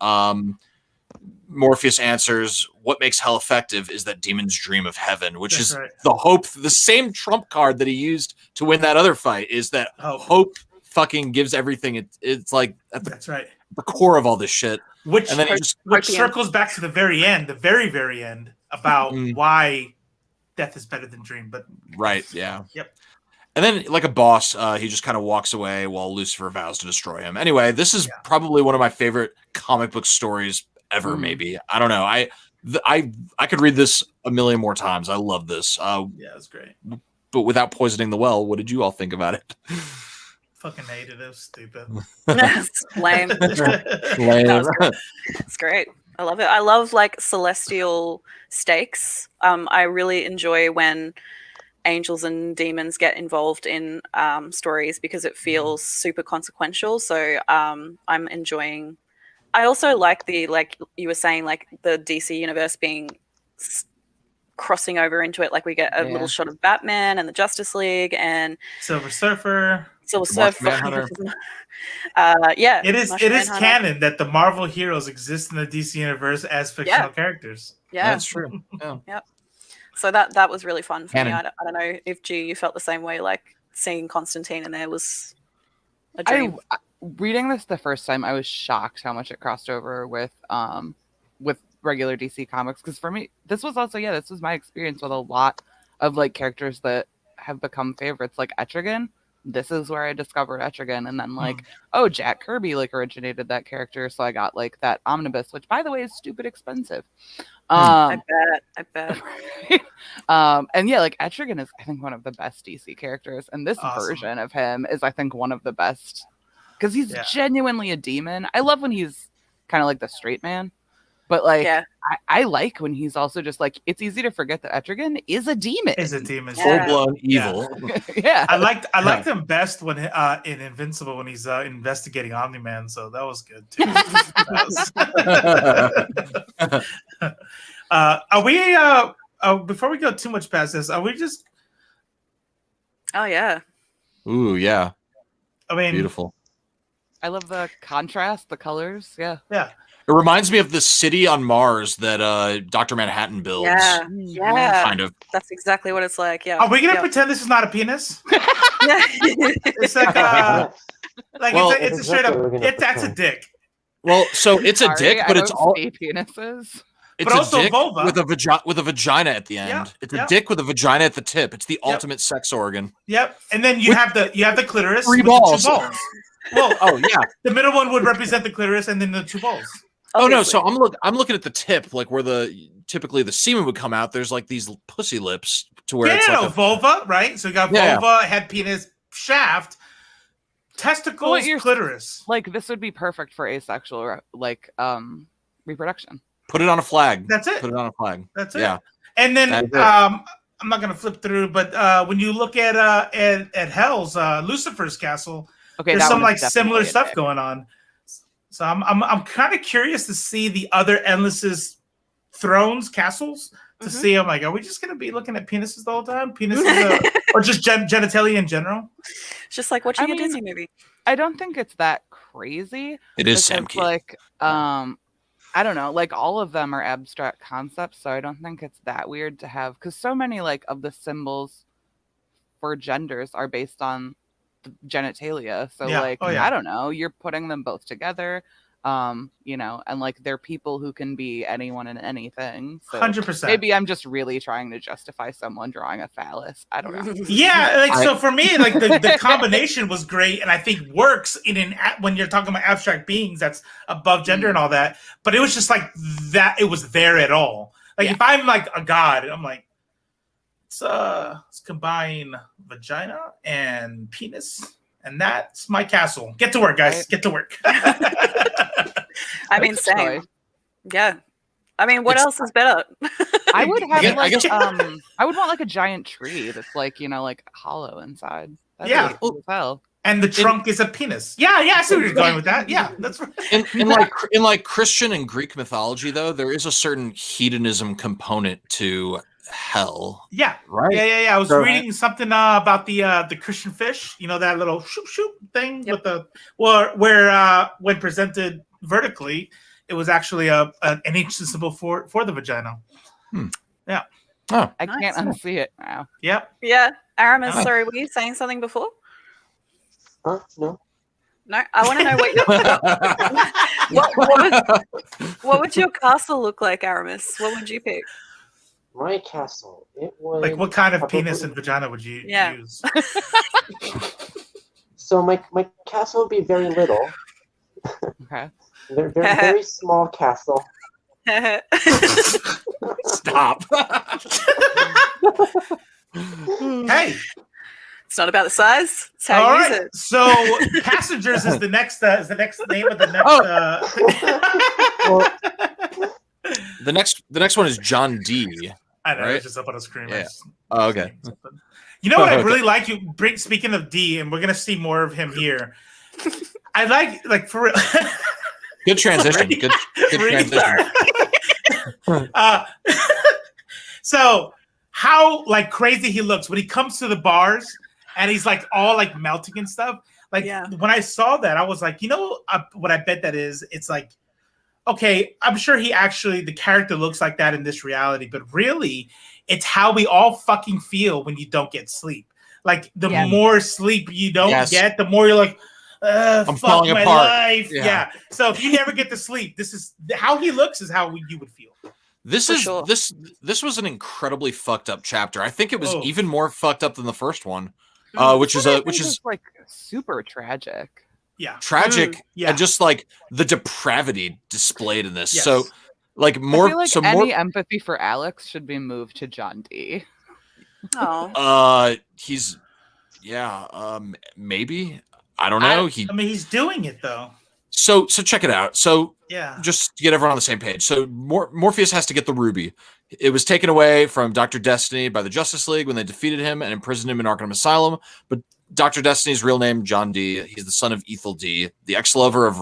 Morpheus answers, "What makes hell effective is that demons dream of heaven," which That's is right. the hope. The same trump card that he used to win that other fight is that hope fucking gives everything. It's like at That's right. the core of all this shit. Which And then he just circles back to the very end, the very, very end, about why death is better than dream. But right, yeah. Yep. And then, like a boss, he just kind of walks away while Lucifer vows to destroy him. Anyway, this is probably one of my favorite comic book stories ever. Maybe, I don't know. I could read this a million more times. I love this. Yeah, it's great. But without poisoning the well, what did you all think about it? Fucking hated it. It was stupid. Lame. Lame. It's great. I love it. I love like celestial stakes. I really enjoy when angels and demons get involved in stories because it feels super consequential. So I'm enjoying. I also like like you were saying, like the DC universe being crossing over into it. Like we get a little shot of Batman and the Justice League and Silver Surfer. Yeah, it is canon that the Marvel heroes exist in the DC universe as fictional characters. Yeah, that's true. Yeah. Yep. So that was really fun for me. I don't know if you felt the same way. Like seeing Constantine in there was a dream. Reading this the first time, I was shocked how much it crossed over with regular DC comics. Because for me, this was my experience with a lot of like characters that have become favorites, like Etrigan. This is where I discovered Etrigan, and then like, Jack Kirby like originated that character, so I got like that omnibus, which by the way is stupid expensive. I bet. And yeah, like Etrigan is I think one of the best DC characters, and this version of him is I think one of the best because he's genuinely a demon. I love when he's kind of like the straight man, but like I like when he's also just like it's easy to forget that Etrigan is a demon. Full blown evil. Yeah. I liked him best when in Invincible when he's investigating Omni-Man, so that was good too. Are we before we go too much past this, are we just Oh yeah. Ooh, yeah. I mean beautiful. I love the contrast, the colors. Yeah. Yeah. It reminds me of the city on Mars that Dr. Manhattan builds. Yeah. Kind of. That's exactly what it's like. Yeah. Are we gonna pretend this is not a penis? It's like it's a straight up. That's a dick. Well, so it's a dick, but it's all penises. It's but also a dick vulva. with a vagina at the end. It's a dick with a vagina at the tip. It's the ultimate sex organ. Yep. And then you have the clitoris. Three with balls. The 2 balls. Well, yeah. The middle one would represent the clitoris, and then the 2 balls. Oh no! So I'm looking at the tip, like where typically the semen would come out. There's like these pussy lips to where it's like vulva, right? So you got vulva, head, penis, shaft, testicles, clitoris. Like this would be perfect for asexual like reproduction. Put it on a flag. That's it. Put it on a flag. That's it. Yeah. And then I'm not gonna flip through, but when you look at Hell's Lucifer's castle, there's some like similar stuff going on. So I'm kind of curious to see the other Endless's thrones, castles, to see. I'm like, are we just gonna be looking at penises the whole time? Penises, or just genitalia in general? It's just like watching a Disney movie. I don't think it's that crazy. It is Sam Key. Like, I don't know. Like all of them are abstract concepts, so I don't think it's that weird to have because so many like of the symbols for genders are based on genitalia, so I don't know, you're putting them both together, and like they're people who can be anyone and anything, so 100%. maybe I'm just really trying to justify someone drawing a phallus. I don't know. So for me, like the combination was great, and I think works when you're talking about abstract beings that's above gender and all that, but it was just like that, it was there at all. Like if I'm like a god, I'm like, let's combine vagina and penis, and that's my castle. Get to work, guys. Get to work. I mean, same. Yeah. I mean, what else is better? I would have I guess- I would want like a giant tree that's like, like hollow inside. That'd Yeah. be cool as hell. And the trunk is a penis. Yeah, I see where you're going with that. Yeah, that's right. in like Christian and Greek mythology, though, there is a certain hedonism component to hell. Yeah, Right. yeah. I was So- reading something about the Christian fish. You know, that little shoop thing with the where when presented vertically, it was actually an ancient symbol for the vagina. Yeah. Oh, I Nice. can't unsee it now. Yep. Yeah, Aramis, Nice. sorry, were you saying something before? No. No, I want to know what would your castle look like, Aramis? What would you pick? My castle. It was Like, what kind of probably- penis and vagina would you Yeah. use? So my castle would be very little. Okay. Very small castle. stop. Hey, It's not about the size. It's how all you use right. it. So, passengers is the next name of the next. Well, the next one is John D. I know, Right? it's just up on the screen. Yeah. Oh, okay. You know what I Okay. really like? Speaking of D, and we're gonna see more of him here. I like for real. Good transition. Sorry. Good Really transition. sorry. So how like crazy he looks when he comes to the bars and he's like all like melting and stuff. Like Yeah. when I saw that, I was like, what I bet that is. It's like, okay, I'm sure the character looks like that in this reality, but really, it's how we all fucking feel when you don't get sleep. Like the Yeah. more sleep you don't Yes. get, the more you're like, I'm fuck falling my apart. life. Yeah. Yeah. So if you never get to sleep, this is how he looks is how you would feel. This For is sure. this was an incredibly fucked up chapter. I think it was Oh. even more fucked up than the first one, Mm. which is like super tragic. Yeah. tragic Yeah. and just like the depravity displayed in this. Yes. So like I more feel like so any more empathy for Alex should be moved to John D. Oh, he's maybe I don't know. I mean, he's doing it though. So check it out. So Yeah. just to get everyone on the same page. So Morpheus has to get the ruby. It was taken away from Dr. Destiny by the Justice League when they defeated him and imprisoned him in Arkham Asylum. But Dr. Destiny's real name, John D. He's the son of Ethel D., the ex-lover of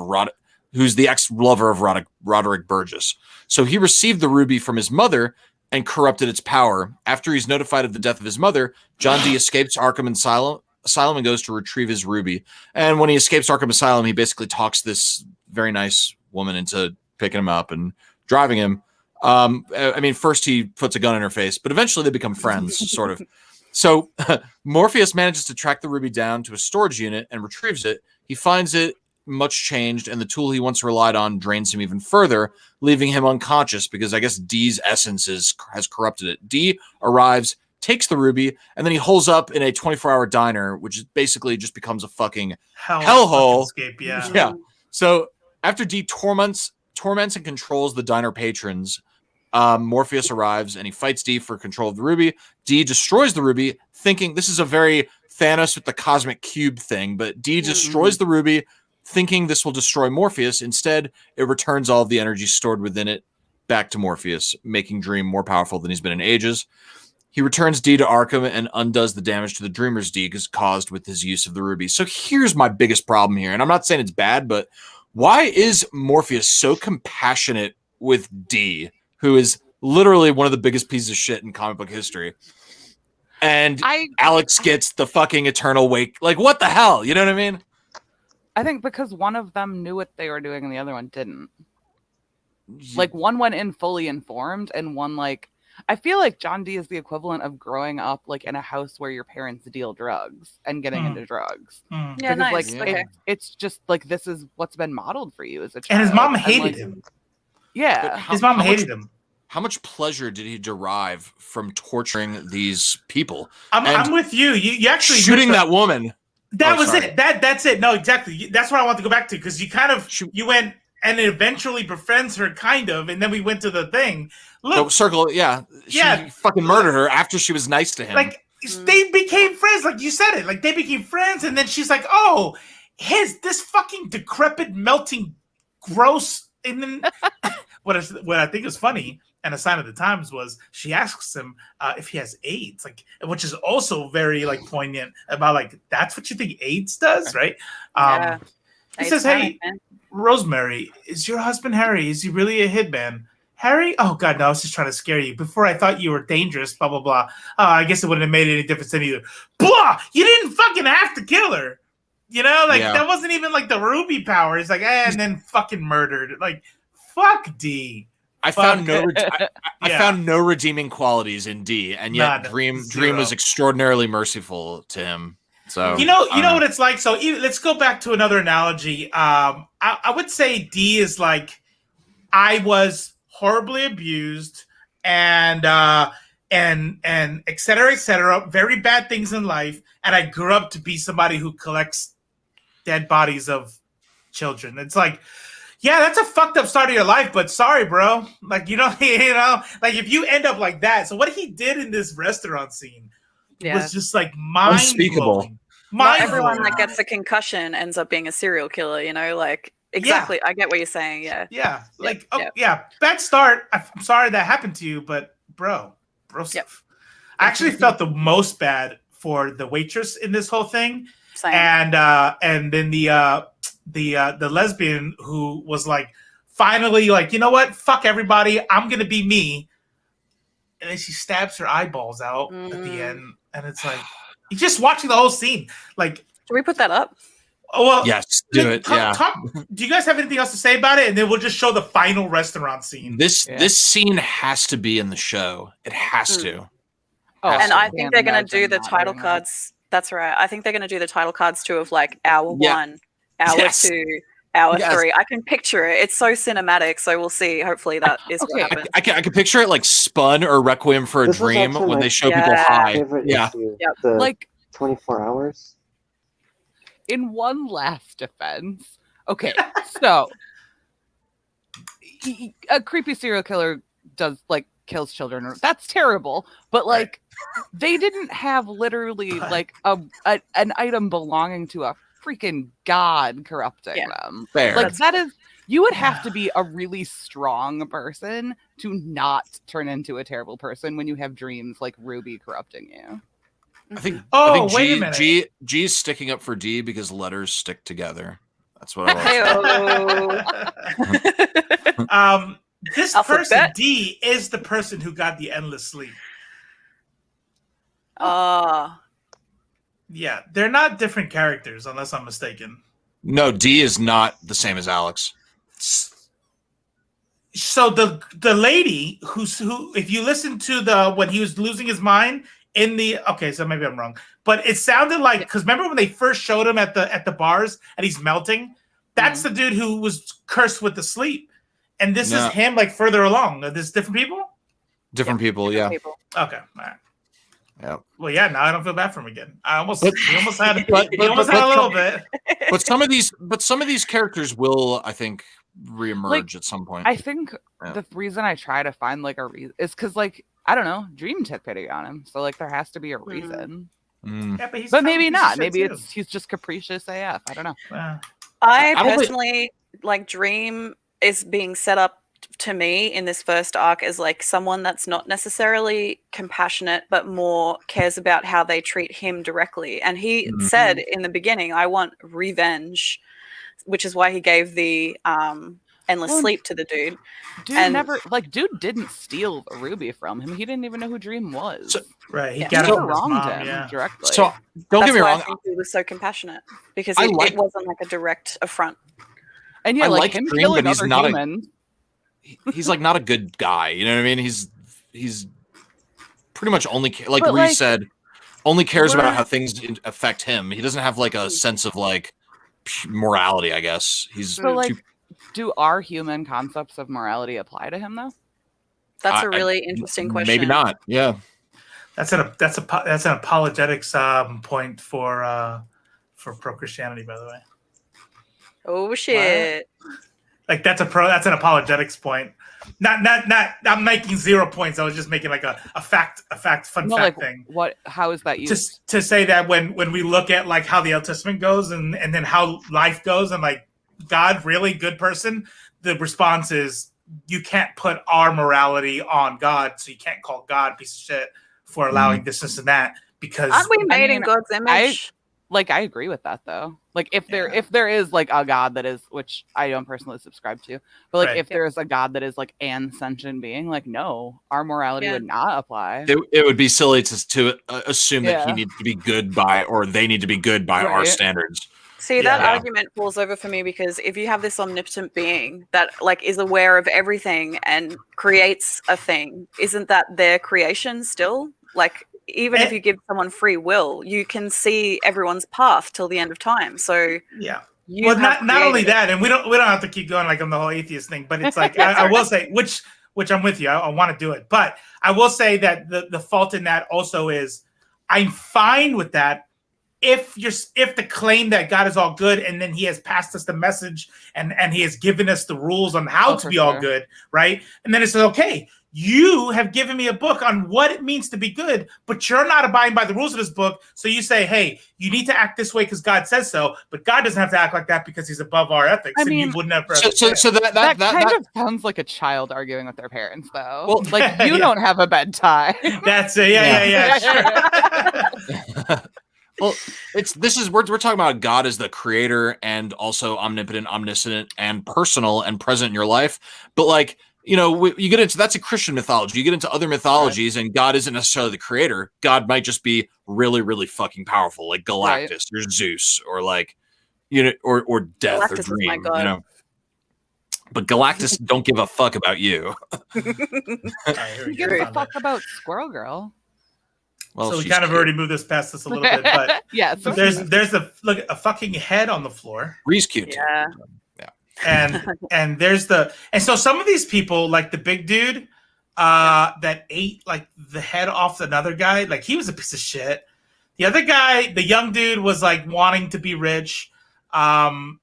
who's the ex-lover of Roderick Burgess. So he received the ruby from his mother and corrupted its power. After he's notified of the death of his mother, John D. escapes Arkham Asylum and goes to retrieve his ruby. And when he escapes Arkham Asylum, he basically talks this very nice woman into picking him up and driving him. I mean, first he puts a gun in her face, but eventually they become friends, sort of. So Morpheus manages to track the ruby down to a storage unit and retrieves it. He finds it much changed, and the tool he once relied on drains him even further, leaving him unconscious because I guess D's essence has corrupted it. D arrives, takes the ruby, and then he holes up in a 24-hour diner, which basically just becomes a fucking hellhole. Escape, yeah. Yeah. So after D torments and controls the diner patrons, Morpheus arrives and he fights D for control of the ruby. D destroys the ruby, thinking this is a very Thanos with the cosmic cube thing, but D destroys the ruby, thinking this will destroy Morpheus. Instead, it returns all of the energy stored within it back to Morpheus, making Dream more powerful than he's been in ages. He returns D to Arkham and undoes the damage to the Dreamer's D caused with his use of the ruby. So here's my biggest problem here, and I'm not saying it's bad, but why is Morpheus so compassionate with D, who is literally one of the biggest pieces of shit in comic book history? And Alex gets the fucking eternal wake. Like, what the hell? You know what I mean? I think because one of them knew what they were doing and the other one didn't. Like one went in fully informed and one like I feel like John D is the equivalent of growing up like in a house where your parents deal drugs and getting into drugs. yeah, Because, nice. like Okay. it's just like this is what's been modeled for you as a child. And his mom And, hated like, him. Yeah. His mom hated him. How much pleasure did he derive from torturing these people? I'm with you. You actually shooting that woman. That Oh, was sorry. it. That's it. No, exactly. That's what I want to go back to because you kind of Shoot. you went and it eventually befriends her, kind of, and then we went to the thing. The Look, circle, yeah. She Yeah. fucking murdered her after she was nice to him. like they became friends, like you said it. Like they became friends, and then she's like, "Oh, this fucking decrepit, melting, gross." And then what I think is funny and a sign of the times was she asks him if he has AIDS, like, which is also very like poignant about like that's what you think AIDS does, right? Yeah. He AIDS says, panic, "Hey, man. Rosemary, is your husband Harry? Is he really a hitman?" Harry? Oh God, no! I was just trying to scare you. Before I thought you were dangerous. Blah blah blah. I guess it wouldn't have made any difference then either. Blah! You didn't fucking have to kill her. You know, like that wasn't even like the Ruby power. It's like, and then fucking murdered. Like, fuck D. I found no redeeming qualities in D, and yet Dream was extraordinarily merciful to him. So you know what it's like. So let's go back to another analogy. I would say D is like I was horribly abused and et cetera, very bad things in life, and I grew up to be somebody who collects dead bodies of children. It's like, yeah, that's a fucked up start of your life, but sorry, bro. Like, you know, like if you end up like that. So what he did in this restaurant scene was just like mind-blowing. Not everyone that gets a concussion ends up being a serial killer, you know, like exactly. I get what you're saying. Yeah. Like, bad start. I'm sorry that happened to you, but bro stuff. I actually felt the most bad for the waitress in this whole thing. Same. And then the lesbian who was like finally like, you know what? Fuck everybody. I'm gonna be me. And then she stabs her eyeballs out at the end, and it's like you're just watching the whole scene. Like, should we put that up? Oh well, yes, do it. Do you guys have anything else to say about it? And then we'll just show the final restaurant scene. This scene has to be in the show. It has to. Oh, and I think they're going to do the title cards. That's right. I think they're going to do the title cards too of like hour 1, hour 2, hour 3. I can picture it. It's so cinematic. So we'll see. Hopefully that is what happens. I can picture it like Spun or Requiem for a Dream when they show people high. Yeah. Like 24 hours. In one last defense, okay, so a creepy serial killer does like kills children. That's terrible, but like they didn't have literally like an item belonging to a freaking god corrupting them. Fair. Like that is, you would have to be a really strong person to not turn into a terrible person when you have dreams like Ruby corrupting you. I think wait a minute. G is sticking up for D because letters stick together. That's what I like. This person, D, is the person who got the endless sleep. Yeah, they're not different characters unless I'm mistaken. No, D is not the same as Alex. So the lady who if you listen to when he was losing his mind, so maybe I'm wrong, but it sounded like, because remember when they first showed him at the bars and he's melting? That's the dude who was cursed with the sleep, and this is him like further along. Are this different people? Different people. Okay, all right. Yeah. Well, yeah. Now I don't feel bad for him again. He almost had a little bit. But some of these characters will, I think, reemerge at some point. I think the reason I try to find like a reason is because like, I don't know, Dream took pity on him, so like there has to be a reason. Yeah, but maybe not. Maybe he's just capricious AF. I don't know. I personally like Dream is being set up to me in this first arc as like someone that's not necessarily compassionate, but more cares about how they treat him directly. And he said in the beginning, "I want revenge," which is why he gave the endless sleep to the dude. Dude didn't steal the ruby from him. He didn't even know who Dream was. He never wronged him directly. So don't get me wrong. I think he was so compassionate because it wasn't like a direct affront. And yeah, like him Dream, killing other humans. He's like not a good guy. You know what I mean? He's pretty much only like Ree said, only cares about how things affect him. He doesn't have like a sense of like morality, I guess. He's do our human concepts of morality apply to him though? That's a really interesting question. Maybe not. Yeah. That's an apologetics point for pro-Christianity, by the way. Oh shit. What? Like that's an apologetics point. Not I'm making 0 points. I was just making like a fact fact thing. How is that used? Just to say that when we look at like how the Old Testament goes and then how life goes and like God really good person, the response is you can't put our morality on God, so you can't call God a piece of shit for allowing this and that, because Aren't we made in mean, God's image? I agree with that though. Like if there is like a God that is, which I don't personally subscribe to, but like if there is a God that is like an sentient being, like no, our morality would not apply. It would be silly to assume that he needs to be good by, or they need to be good by our standards. See, that argument falls over for me, because if you have this omnipotent being that like is aware of everything and creates a thing, isn't that their creation still? Like, even if you give someone free will, you can see everyone's path till the end of time. So well, not only that, and we don't have to keep going like on the whole atheist thing, but it's like I will say, which I'm with you, I want to do it, but I will say that the fault in that also is I'm fine with that if the claim that God is all good and then he has passed us the message and he has given us the rules on how to be all good, right? And then it says, okay, you have given me a book on what it means to be good, but you're not abiding by the rules of this book. So you say, hey, you need to act this way because God says so, but God doesn't have to act like that because he's above our ethics. I mean, and you would never. So that kind of sounds like a child arguing with their parents, though. Well, like you don't have a bedtime. That's it. Yeah. Sure. Well, we're talking about God as the creator and also omnipotent, omniscient, and personal and present in your life. But like, you get into, that's a Christian mythology. You get into other mythologies and God isn't necessarily the creator. God might just be really, really fucking powerful, like Galactus or Zeus or like, or death Galactus or dream, is my God. But Galactus don't give a fuck about you. He gives a fuck about Squirrel Girl. Well, so we kind of already moved this past this a little bit, but so there's a fucking head on the floor. Reese cute. Yeah. And there's and so some of these people, like the big dude that ate like the head off another guy, like he was a piece of shit. The other guy, the young dude, was like wanting to be rich. Look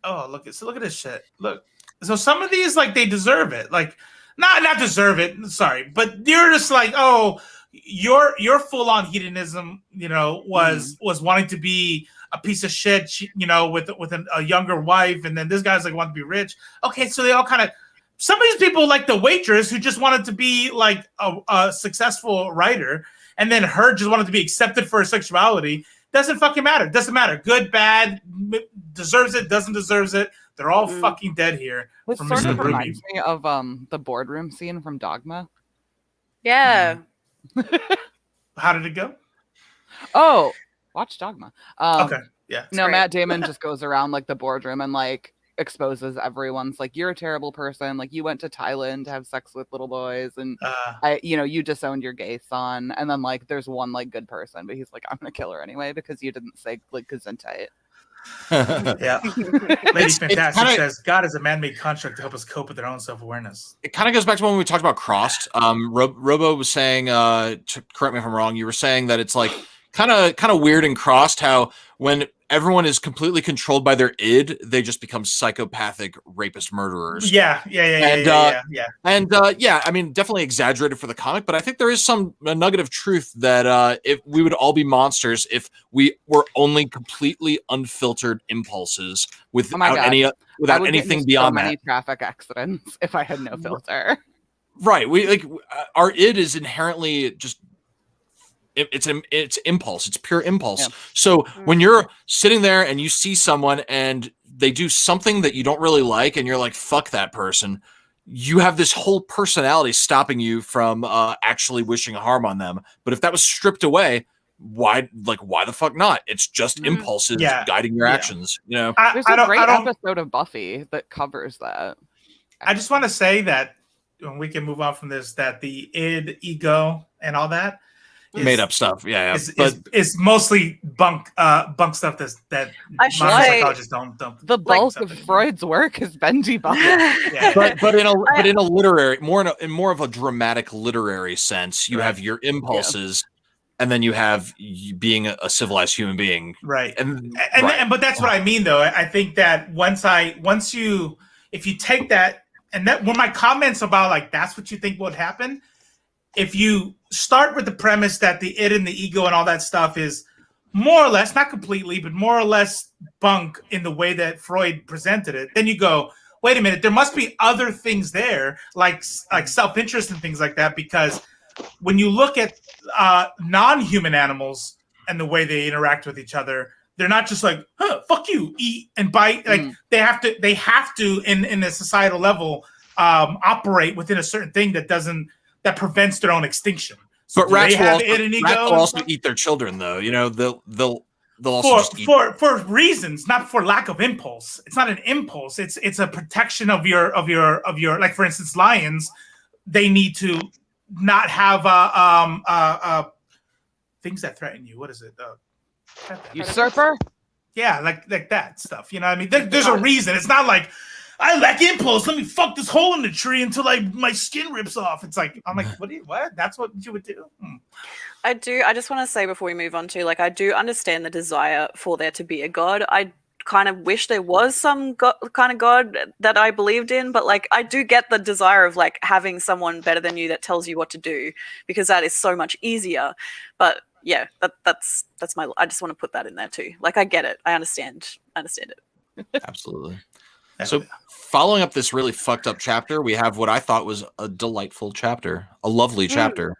at this shit. Look. So some of these, like, they deserve it. Like, not deserve it. Sorry, but you're just like, oh, your full on hedonism, was wanting to be a piece of shit, with a younger wife, and then this guy's like wanting to be rich. Okay, so they all kind of. Some of these people, like the waitress, who just wanted to be like a successful writer, and then her just wanted to be accepted for her sexuality. Doesn't fucking matter. Doesn't matter. Good, bad, deserves it, doesn't deserves it. They're all fucking dead here. This sort of reminds me of the boardroom scene from Dogma. Yeah. How did it go? Oh, watch Dogma. Okay. Yeah. No, great. Matt Damon just goes around like the boardroom and like exposes everyone's like, you're a terrible person. Like you went to Thailand to have sex with little boys, and you disowned your gay son. And then like there's one like good person, but he's like, I'm gonna kill her anyway because you didn't say like gesundheit. Yeah. Lady Fantastic says God is a man-made construct to help us cope with their own self-awareness. It kind of goes back to when we talked about Crossed. Robo was saying, correct me if I'm wrong, you were saying that it's like kind of weird in Crossed how when everyone is completely controlled by their id, they just become psychopathic rapist murderers. Yeah. And I mean, definitely exaggerated for the comic, but I think there is a nugget of truth that if we would all be monsters if we were only completely unfiltered impulses without anything beyond that. Traffic accidents if I had no filter. Right. We like our id is inherently just. It's impulse. It's pure impulse. Yeah. So when you're sitting there and you see someone and they do something that you don't really like, and you're like, "Fuck that person," you have this whole personality stopping you from actually wishing harm on them. But if that was stripped away, why the fuck not? It's just impulses guiding your actions. There's a great episode of Buffy that covers that. I just want to say that when we can move on from this, that the id, ego, and all that. Made up stuff, it's mostly bunk stuff that modern psychologists don't. The bulk of Freud's work has been debunked. but in a literary, more of a dramatic literary sense, you have your impulses, and then you have being a civilized human being, right? But that's what I mean, though. I think that if you take that, and that when my comments about like that's what you think would happen. If you start with the premise that the id and the ego and all that stuff is more or less, not completely, but more or less bunk in the way that Freud presented it, then you go, wait a minute, there must be other things there, like self-interest and things like that, because when you look at non-human animals and the way they interact with each other, they're not just like, huh, fuck you, eat and bite. Like they have to in a societal level operate within a certain thing that prevents their own extinction. So but rats will also eat their children, though. You know, they'll also just eat. For reasons, not for lack of impulse. It's not an impulse. It's a protection of your like, for instance, lions. They need to not have things that threaten you. What is it? Usurper? Yeah, like that stuff. You know what I mean? There's a reason. It's not like I lack impulse. Let me fuck this hole in the tree until my skin rips off. It's like, I'm like, what? That's what you would do? I do. I just want to say before we move on to, like, I do understand the desire for there to be a god. I kind of wish there was some kind of god that I believed in, but like, I do get the desire of like having someone better than you that tells you what to do, because that is so much easier. But yeah, that's my. I just want to put that in there too. Like, I get it. I understand it. Absolutely. So, following up this really fucked up chapter, we have what I thought was a delightful chapter, a lovely chapter.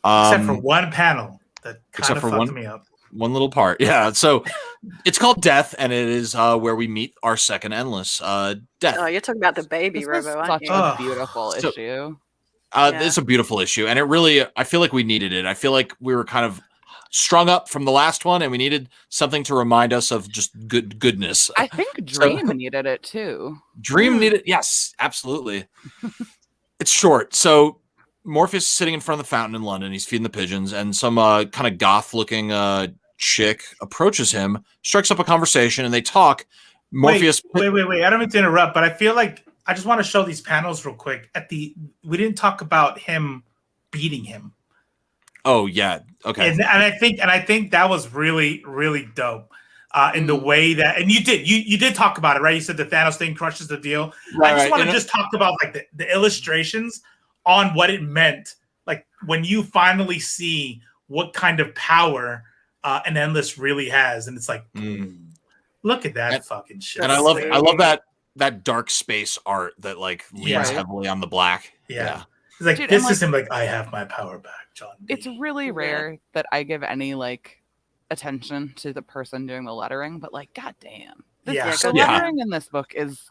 Except for one panel that kind of fucked me up. One little part, yeah. So it's called Death, and it is where we meet our second endless. Death. Oh, you're talking about the baby Robo, aren't you? Such a beautiful issue. It's a beautiful issue, and it really, I feel like we needed it. I feel like we were kind of strung up from the last one, and we needed something to remind us of just goodness. I think Dream needed it too. Dream needed, yes, absolutely. It's short, so Morpheus is sitting in front of the fountain in London. He's feeding the pigeons, and some kind of goth-looking chick approaches him, strikes up a conversation, and they talk. Morpheus. Wait! I don't mean to interrupt, but I feel like I just want to show these panels real quick. We didn't talk about him beating him. Oh yeah, okay. And I think that was really, really dope. In the way that, and you did talk about it, right? You said the Thanos thing crushes the deal. Right, I just want to just talk about like the illustrations on what it meant, like when you finally see what kind of power an Endless really has, and it's like, look at that fucking shit. And I love that dark space art that like leans heavily on the black. Yeah. It's like, this is him, like, I have my power back, John B. It's really rare that I give any like attention to the person doing the lettering, but like, goddamn, the lettering in this book is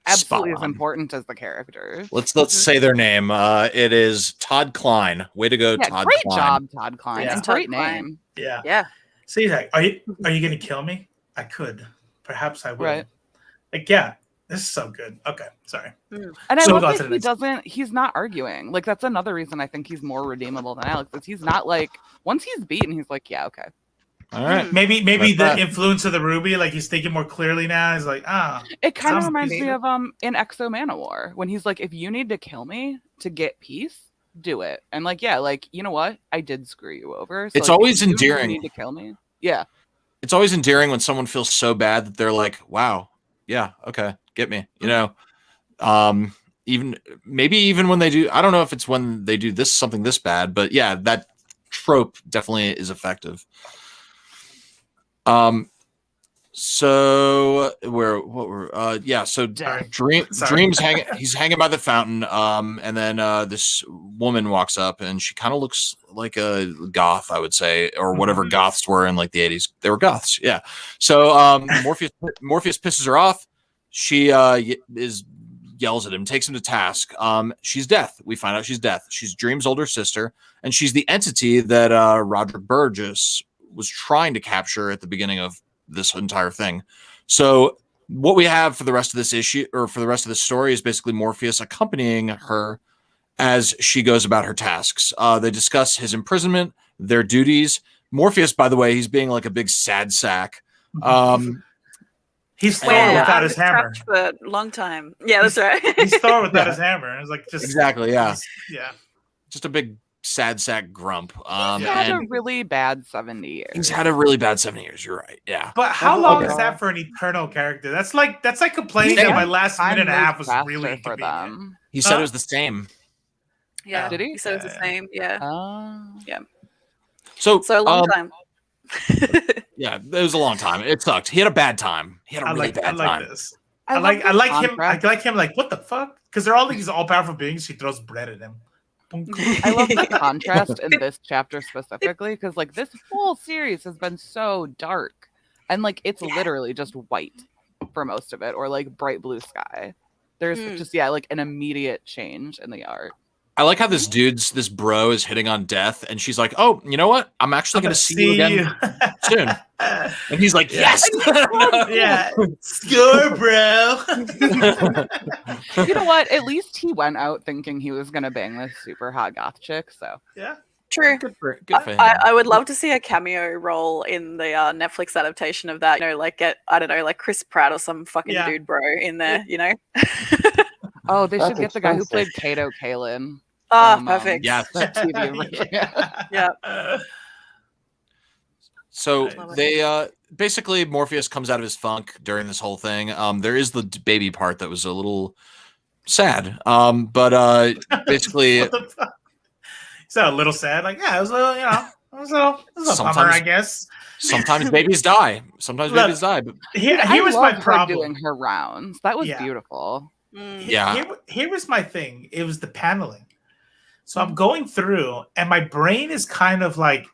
absolutely as important as the characters. Let's say their name. It is Todd Klein. Way to go, Todd great Klein. Job, Todd Klein. Yeah. It's a great name. Yeah. So he's like, are you gonna kill me? I could. Perhaps I will. Right. Like, yeah. This is so good. Okay, sorry. And I love that he's not arguing. Like, that's another reason I think he's more redeemable than Alex. Is he's not like, once he's beaten, he's like, yeah, okay. All right. Maybe the influence of the Ruby, like he's thinking more clearly now. He's like, It kind of reminds me of in Exo Manowar, when he's like, if you need to kill me to get peace, do it. And like, yeah, like, you know what? I did screw you over. So it's like, always endearing. You need to kill me. Yeah. It's always endearing when someone feels so bad that they're like, wow, yeah, okay. Get me, you know. Even when they do, I don't know if it's when they do something this bad, but yeah, that trope definitely is effective. So Dream's hanging. He's hanging by the fountain. And then this woman walks up, and she kind of looks like a goth, I would say, or whatever goths were in like the 80s. They were goths, yeah. So Morpheus pisses her off. She yells at him, takes him to task. She's Death. We find out she's Death. She's Dream's older sister, and she's the entity that Roderick Burgess was trying to capture at the beginning of this entire thing. So what we have for the rest of this issue, or for the rest of the story, is basically Morpheus accompanying her as she goes about her tasks. They discuss his imprisonment, their duties. Morpheus, by the way, he's being like a big sad sack. He's Thor without his hammer for a long time. Yeah, that's right. He's Thor without his hammer. It's like just exactly, yeah, just a big sad sack grump. He's had a really bad 70 years. He's had a really bad 70 years. You're right. Yeah, but how long is that for an eternal character? That's like complaining that my last minute and a half was really for them. He said it was the same. Yeah, did he? He said it was the same. Yeah. Yeah. So a long time. Yeah, it was a long time. It sucked. He had a bad time. He had a really bad time. I like him. I like him. Like, what the fuck? Because they're all these all powerful beings. She throws bread at him. I love the contrast in this chapter specifically because like this whole series has been so dark, and like it's literally just white for most of it, or like bright blue sky. There's just like an immediate change in the art. I like how this bro is hitting on death, and she's like, "Oh, you know what? I'm actually going to see you again soon." And he's like, "Yes, yeah, score, bro." You know what? At least he went out thinking he was going to bang this super hot goth chick. So yeah, true. Good for him. I would love to see a cameo role in the Netflix adaptation of that. You know, like get like Chris Pratt or some fucking dude bro in there. You know. Oh, they should get the guy who played Kato Kalin. Oh, perfect. Yeah. Yeah. So they basically Morpheus comes out of his funk during this whole thing. There is the baby part that was a little sad. But basically is that a little sad? Like, yeah, it was a little, it was a bummer, I guess. Sometimes babies die. Babies die. But here was my problem. Doing her rounds. That was beautiful. Here was my thing. It was the paneling. So I'm going through, and my brain is kind of like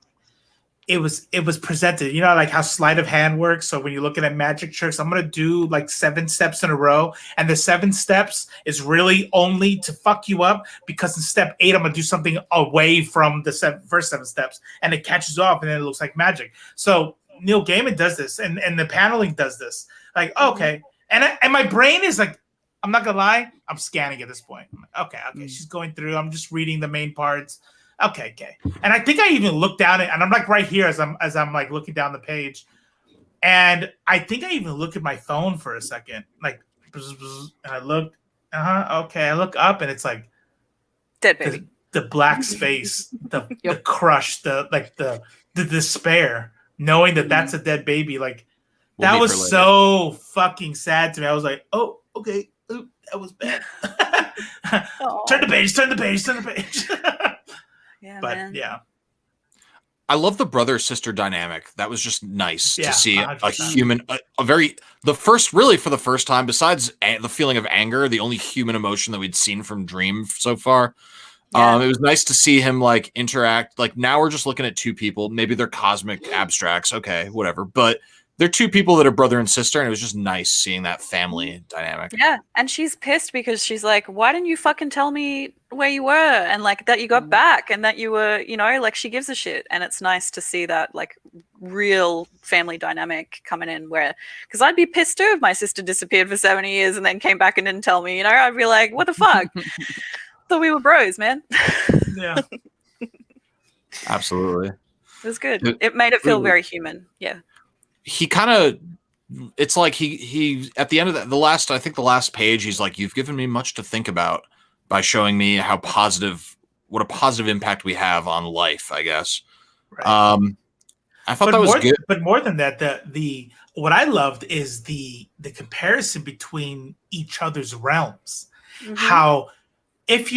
it was presented. You know, like how sleight of hand works. So when you're looking at magic tricks, I'm gonna do like 7 steps in a row, and the 7 steps is really only to fuck you up because in step 8 I'm gonna do something away from the first 7 steps, and it catches off, and then it looks like magic. So Neil Gaiman does this, and the paneling does this. Like, okay, and my brain is like, I'm not gonna lie, I'm scanning at this point. I'm like, okay, she's going through. I'm just reading the main parts. Okay. And I think I even looked down it, and I'm like right here as I'm like looking down the page, and I think I even look at my phone for a second, like, and I looked. Okay, I look up, and it's like dead baby. The black space, the crush, the despair, knowing that that's a dead baby. Like that was so fucking sad to me. I was like, oh, okay. Ooh, that was bad. Turn the page. Yeah, but man. yeah. I love the brother-sister dynamic. That was just nice to see 100%. a human, for the first time, besides the feeling of anger, the only human emotion that we'd seen from Dream so far. Yeah. It was nice to see him like interact. Like now we're just looking at 2 people. Maybe they're cosmic abstracts. Okay, whatever. But they're 2 people that are brother and sister, and it was just nice seeing that family dynamic. Yeah, and she's pissed because she's like, why didn't you fucking tell me where you were and like that you got back and that you were, like she gives a shit. And it's nice to see that like real family dynamic coming in where, because I'd be pissed too if my sister disappeared for 70 years and then came back and didn't tell me, I'd be like, what the fuck? Thought we were bros, man. Yeah. Absolutely. It was good. It made it feel very human. Yeah. He kind of, it's like he at the end of the last page, he's like, you've given me much to think about by showing me what a positive impact we have on life, I guess. Right. I thought that was good. But more than that, the what I loved is the comparison between each other's realms. Mm-hmm. How if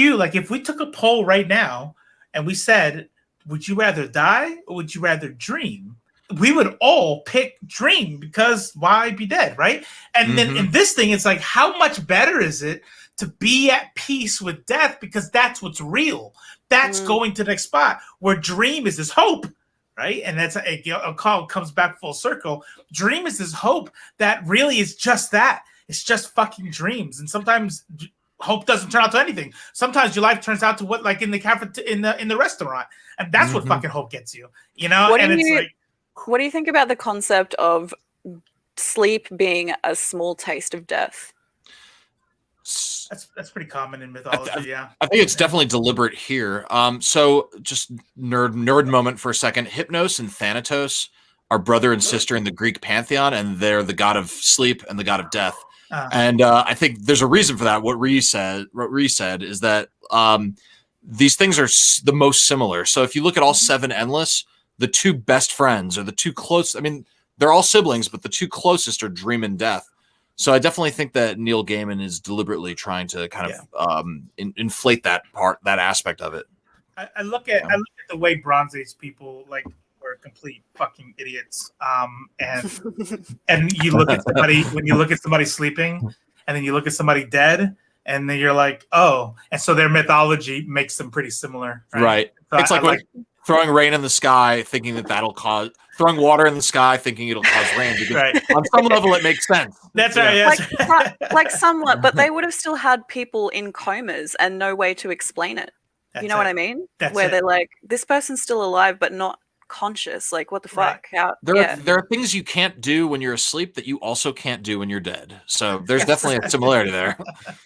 we took a poll right now and we said, would you rather die or would you rather dream? We would all pick dream because why be dead, right? And then in this thing, it's like, how much better is it to be at peace with death because that's what's real. That's going to the next spot where dream is this hope, right? And that's a call comes back full circle. Dream is this hope that really is just that. It's just fucking dreams. And sometimes hope doesn't turn out to anything. Sometimes your life turns out to what, like in the in the restaurant, and that's what fucking hope gets you, What do you think about the concept of sleep being a small taste of death? That's pretty common in mythology. I think it's definitely deliberate here. So just nerd moment for a second. Hypnos and Thanatos are brother and sister in the Greek pantheon, and they're the god of sleep and the god of death. And I think there's a reason for that. What Ree said is that these things are the most similar. So if you look at all 7 Endless, the 2 best friends are the 2 close. I mean, they're all siblings, but the 2 closest are Dream and Death. So I definitely think that Neil Gaiman is deliberately trying to kind of inflate that aspect of it. I look at the way Bronze Age people were complete fucking idiots. And you look at somebody when you look at somebody sleeping, and then you look at somebody dead, and then you're like, oh, and so their mythology makes them pretty similar, Right. So It's like throwing rain in the sky, thinking that'll cause throwing water in the sky, thinking it'll cause rain. Because on some level, it makes sense. That's right. Yes. Like somewhat, but they would have still had people in comas and no way to explain it. You know what I mean? Where they're like, this person's still alive, but not conscious. Like, what the fuck? How? There are things you can't do when you're asleep that you also can't do when you're dead. So there's definitely a similarity there.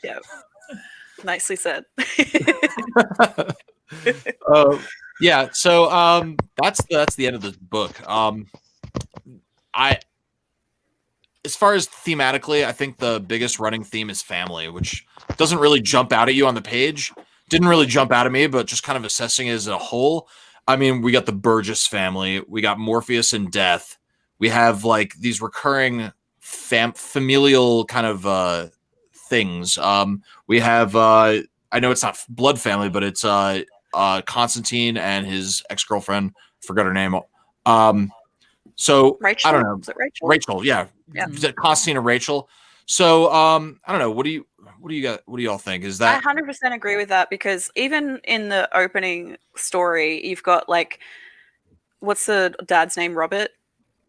Yeah. Nicely said. Yeah. So that's the end of the book. As far as thematically, I think the biggest running theme is family, which doesn't really jump out at you on the page. Didn't really jump out at me, but just kind of assessing it as a whole. I mean, we got the Burgess family, we got Morpheus and Death. We have like these recurring familial kind of things. We have I know it's not blood family, but it's Constantine and his ex-girlfriend, forgot her name. So Rachel? I don't know. Is it Rachel? Rachel, yeah. Constantine and Rachel. So I don't know. What do you all think? Is that I 100% agree with that, because even in the opening story, you've got like, what's the dad's name? Robert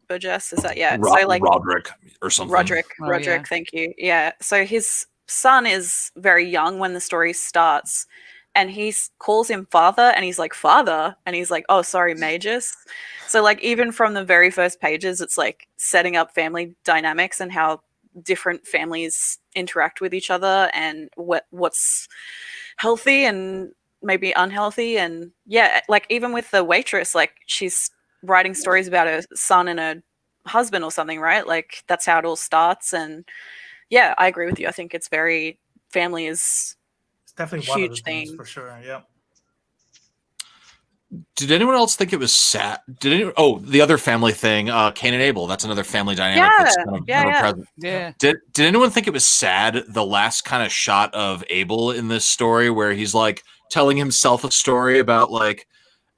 Burgess? Is that so like Roderick or something? Roderick, yeah. thank you. Yeah. So his son is very young when the story starts, and he calls him father, and he's like, father, and he's like, oh, sorry, Magus. So like even from the very first pages, it's like setting up family dynamics and how different families interact with each other, and what's healthy and maybe unhealthy. And yeah, like even with the waitress, like she's writing stories about her son and her husband or something, right? Like that's how it all starts. And yeah, I agree with you. I think it's very family is definitely huge one of the thing things for sure. Yeah. Did anyone else think it was sad? The other family thing, Cain and Abel. That's another family dynamic that's kind of present. Yeah. Did anyone think it was sad, the last kind of shot of Abel in this story, where he's like telling himself a story about like,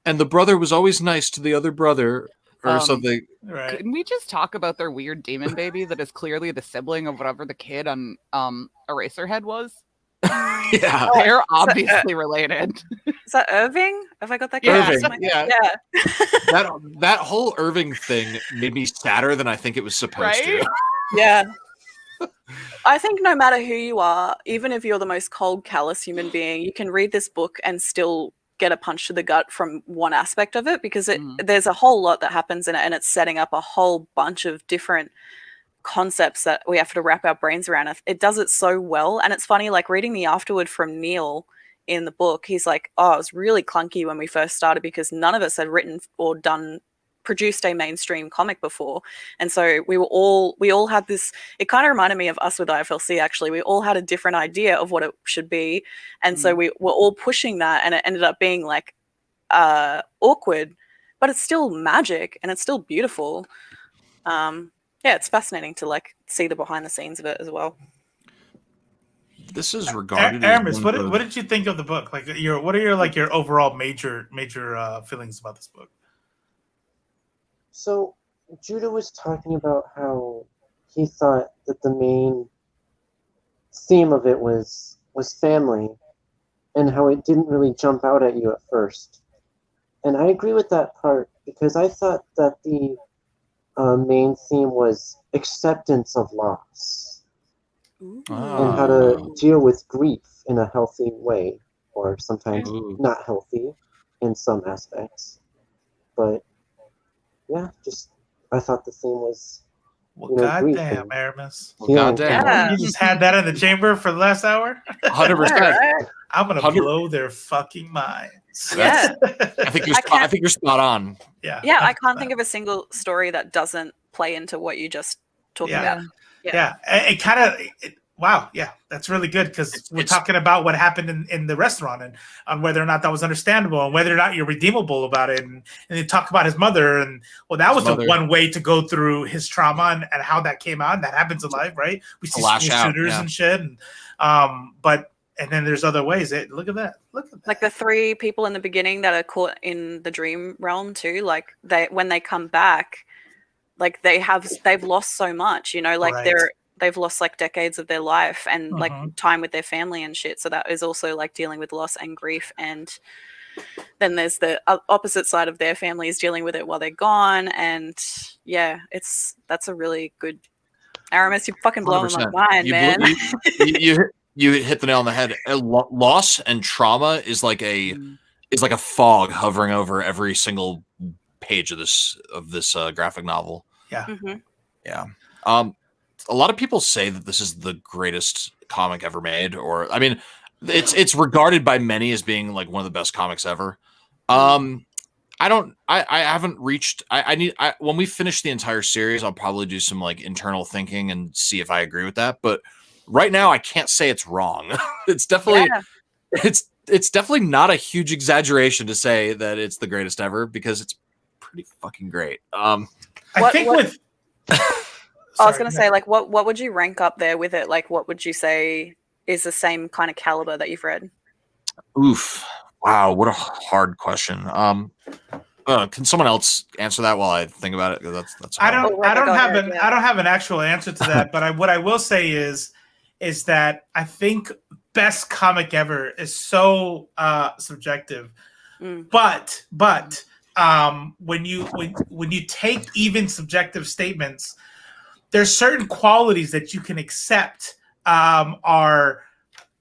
and the brother was always nice to the other brother or something. Right. Can we just talk about their weird demon baby that is clearly the sibling of whatever the kid on Eraserhead was? Yeah. They're obviously related. Is that Irving? Have I got that? Irving, correct? yeah. That whole Irving thing made me sadder than I think it was supposed to. Yeah. I think no matter who you are, even if you're the most cold, callous human being, you can read this book and still get a punch to the gut from one aspect of it, because there's a whole lot that happens in it, and it's setting up a whole bunch of different concepts that we have to wrap our brains around. It does it so well. And it's funny, like reading the afterword from Neil in the book, he's like, oh, it was really clunky when we first started because none of us had written or produced a mainstream comic before. And so we all had this, it kind of reminded me of us with IFLC actually. We all had a different idea of what it should be. And so we were all pushing that, and it ended up being like awkward, but it's still magic and it's still beautiful. Yeah, it's fascinating to like see the behind the scenes of it as well. This is regarded Aramis, what did you think of the book? Like what are your overall major feelings about this book? So Judah was talking about how he thought that the main theme of it was family, and how it didn't really jump out at you at first. And I agree with that part, because I thought that the main theme was acceptance of loss and how to deal with grief in a healthy way, or sometimes not healthy in some aspects. But yeah, I thought the theme was goddamn, Aramis. Goddamn. You just had that in the chamber for the last hour? 100%. I'm gonna blow their fucking minds. Yeah. I think you're spot on. Yeah. Yeah, I can't think of a single story that doesn't play into what you just talked about. Yeah. It kind of wow, yeah, that's really good, because we're talking about what happened in the restaurant, and on whether or not that was understandable, and whether or not you're redeemable about it, and they talk about his mother, and well, that was the one way to go through his trauma and how that came out, and that happens in life, right? We see school shooters and shit, and and then there's other ways. Look at that. Like the 3 people in the beginning that are caught in the dream realm too. Like when they come back, like they've lost so much. You know, like they've lost like decades of their life and like Mhm. time with their family and shit. So that is also like dealing with loss and grief. And then there's the opposite side of their family is dealing with it while they're gone. And yeah, that's a really good. Aramis, you fucking blowing my 100%. mind, man. You hit the nail on the head. Loss and trauma is like a fog hovering over every single page of this graphic novel. Yeah. Mhm. Yeah. A lot of people say that this is the greatest comic ever made, or I mean, it's regarded by many as being like one of the best comics ever. I haven't reached. When we finish the entire series, I'll probably do some like internal thinking and see if I agree with that. But right now, I can't say it's wrong. It's definitely it's definitely not a huge exaggeration to say that it's the greatest ever because it's pretty fucking great. I think with. I was going to say, like, what would you rank up there with it? Like, what would you say is the same kind of caliber that you've read? Oof. Wow, what a hard question. Can someone else answer that while I think about it? That's I hard. don't have an actual answer to that, but what I will say is that I think best comic ever is so subjective. But when you take even subjective statements, there's certain qualities that you can accept are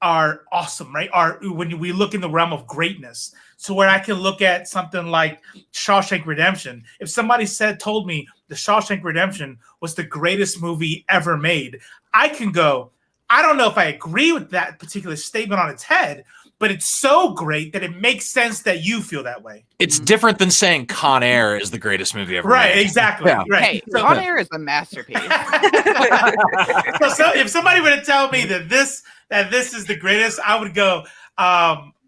awesome, right? Are when we look in the realm of greatness. So where I can look at something like Shawshank Redemption. If somebody told me the Shawshank Redemption was the greatest movie ever made, I can go, I don't know if I agree with that particular statement on its head, but it's so great that it makes sense that you feel that way. It's different than saying Con Air is the greatest movie ever made. Exactly. Yeah. Right. Hey, Con Air is a masterpiece. so if somebody were to tell me that this is the greatest, I would go,